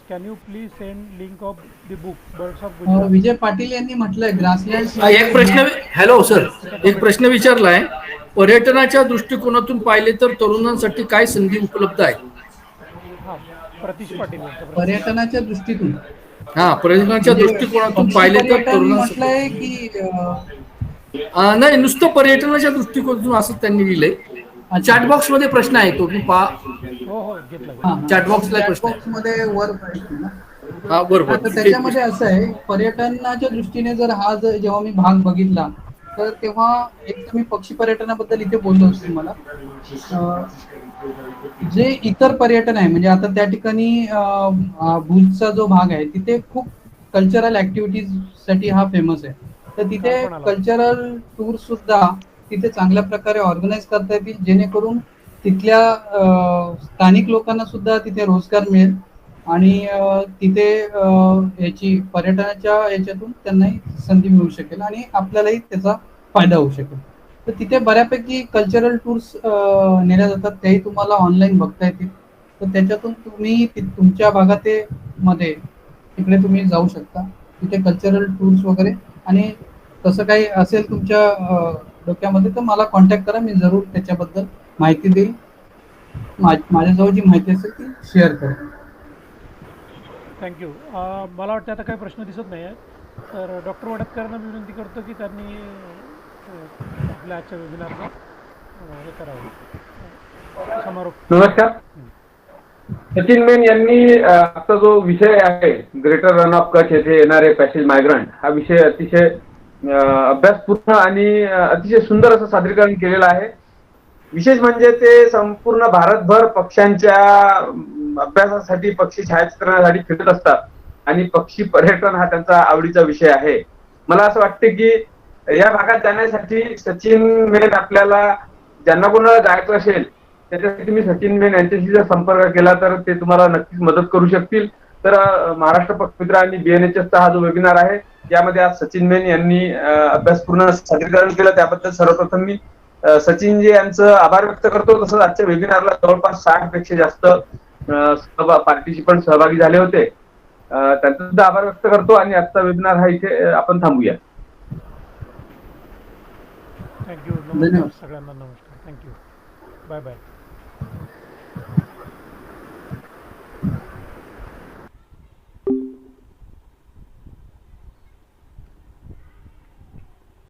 Can you please send link of the book birds of Gujarat? Vijay Patil यांनी म्हटलंय ग्रासलँड. एक प्रश्न, हॅलो सर, एक प्रश्न विचारलाय, पर्यटनाच्या दृष्टिकोनातून पाहिले तर तरुणांसाठी काय संधी उपलब्ध आहे? हां, प्रतीश पाटील यांचा प्रश्न. पर्यटनाच्या दृष्टीतून, हा, पर्यटनाच्या दृष्टिकोनातून पक्षी पाहिले तर पर्यटन तरुणांसाठी म्हटलंय की नाही, नुसतं पर्यटनाच्या दृष्टिकोनातून असं त्यांनी लिहिलंय. चॅटबॉक्स मध्ये प्रश्न आहे, तो मी पहा. हो हो घेतला Chat box ला प्रश्न आहे. बॉक्स मध्ये वर पाहिजे ना. हा, बरोबर. आता त्याच्यामध्ये असं आहे, पर्यटनाच्या दृष्टीने जर हा जेव्हा मी भाग बघितला, तर तेव्हा एक तर मी पक्षी पर्यटनाबद्दल इथे बोललो असतो मला. जे इतर पर्यटन आहे, म्हणजे आता त्या ठिकाणी भुजचा जो भाग आहे तिथे खूप कल्चरल ऍक्टिव्हिटीज साठी हा फेमस आहे. तर तिथे काल पण आला. कल्चरल टूर सुद्धा तिथे चांगल्या प्रकारे ऑर्गनाईज करता येतील, जेणेकरून तिथल्या स्थानिक लोकांना सुद्धा तिथे रोजगार मिळेल आणि तिथे याची पर्यटनाच्या याच्यातून त्यांनाही संधी मिळू शकेल आणि आपल्यालाही त्याचा फायदा होऊ शकेल. तर तिथे बऱ्यापैकी कल्चरल टूर्स नेल्या जातात, तेही तुम्हाला ऑनलाईन बघता येतील. तर त्याच्यातून तुम्ही तुमच्या भागात मध्ये तिकडे तुम्ही जाऊ शकता. तिथे कल्चरल टूर्स वगैरे, आणि तसं काही असेल तुमच्या डोक्यामध्ये तर मला कॉन्टॅक्ट करा, मी जरूर त्याच्याबद्दल माहिती देईल. माझ्याजवळ जी माहिती असेल ती शेअर करेन. थँक्यू. मला वाटतं आता काही प्रश्न दिसत नाही आहे, तर डॉक्टर वडतकरांना मी विनंती करतो की त्यांनी आपल्या आजच्या वेबिनारचं हे करावं, समारोप. नमस्कार. सचिन मेन यांनी आजचा जो विषय आहे, ग्रेटर रन ऑफ कच्छ येथे येणारे पॅसेज मायग्रंट, हा विषय अतिशय अभ्यासपूर्ण आणि अतिशय सुंदर असं सादरीकरण केलेलं आहे. विशेष म्हणजे ते संपूर्ण भारतभर पक्ष्यांच्या अभ्यासासाठी, पक्षी छायाचित्रणासाठी फिरत असतात आणि पक्षी पर्यटन हा त्यांचा आवडीचा विषय आहे. मला असं वाटतं की या भागात जाण्यासाठी सचिन मेन आपल्याला, ज्यांना कोणाला जायचं असेल त्याच्यासाठी मी सचिन मेन यांच्याशी जर संपर्क केला तर ते तुम्हाला नक्कीच मदत करू शकतील. तर महाराष्ट्र पक्षमित्र आणि BNHSचा हा जो वेबिनार आहे, यामध्ये आज सचिन मेन यांनी अभ्यासपूर्ण सादरीकरण केलं, त्याबद्दल सर्वप्रथम मी सचिनजी यांचं आभार व्यक्त करतो. तसंच आजच्या वेबिनारला जवळपास 60 पेक्षा जास्त पार्टिसिपंट सहभागी झाले होते, त्यांचा सुद्धा आभार व्यक्त करतो आणि आजचा वेबिनार हा इथे आपण थांबूया. थँक्यू. नमस्कार सगळ्यांना. नमस्कार. थँक्यू. Bye bye.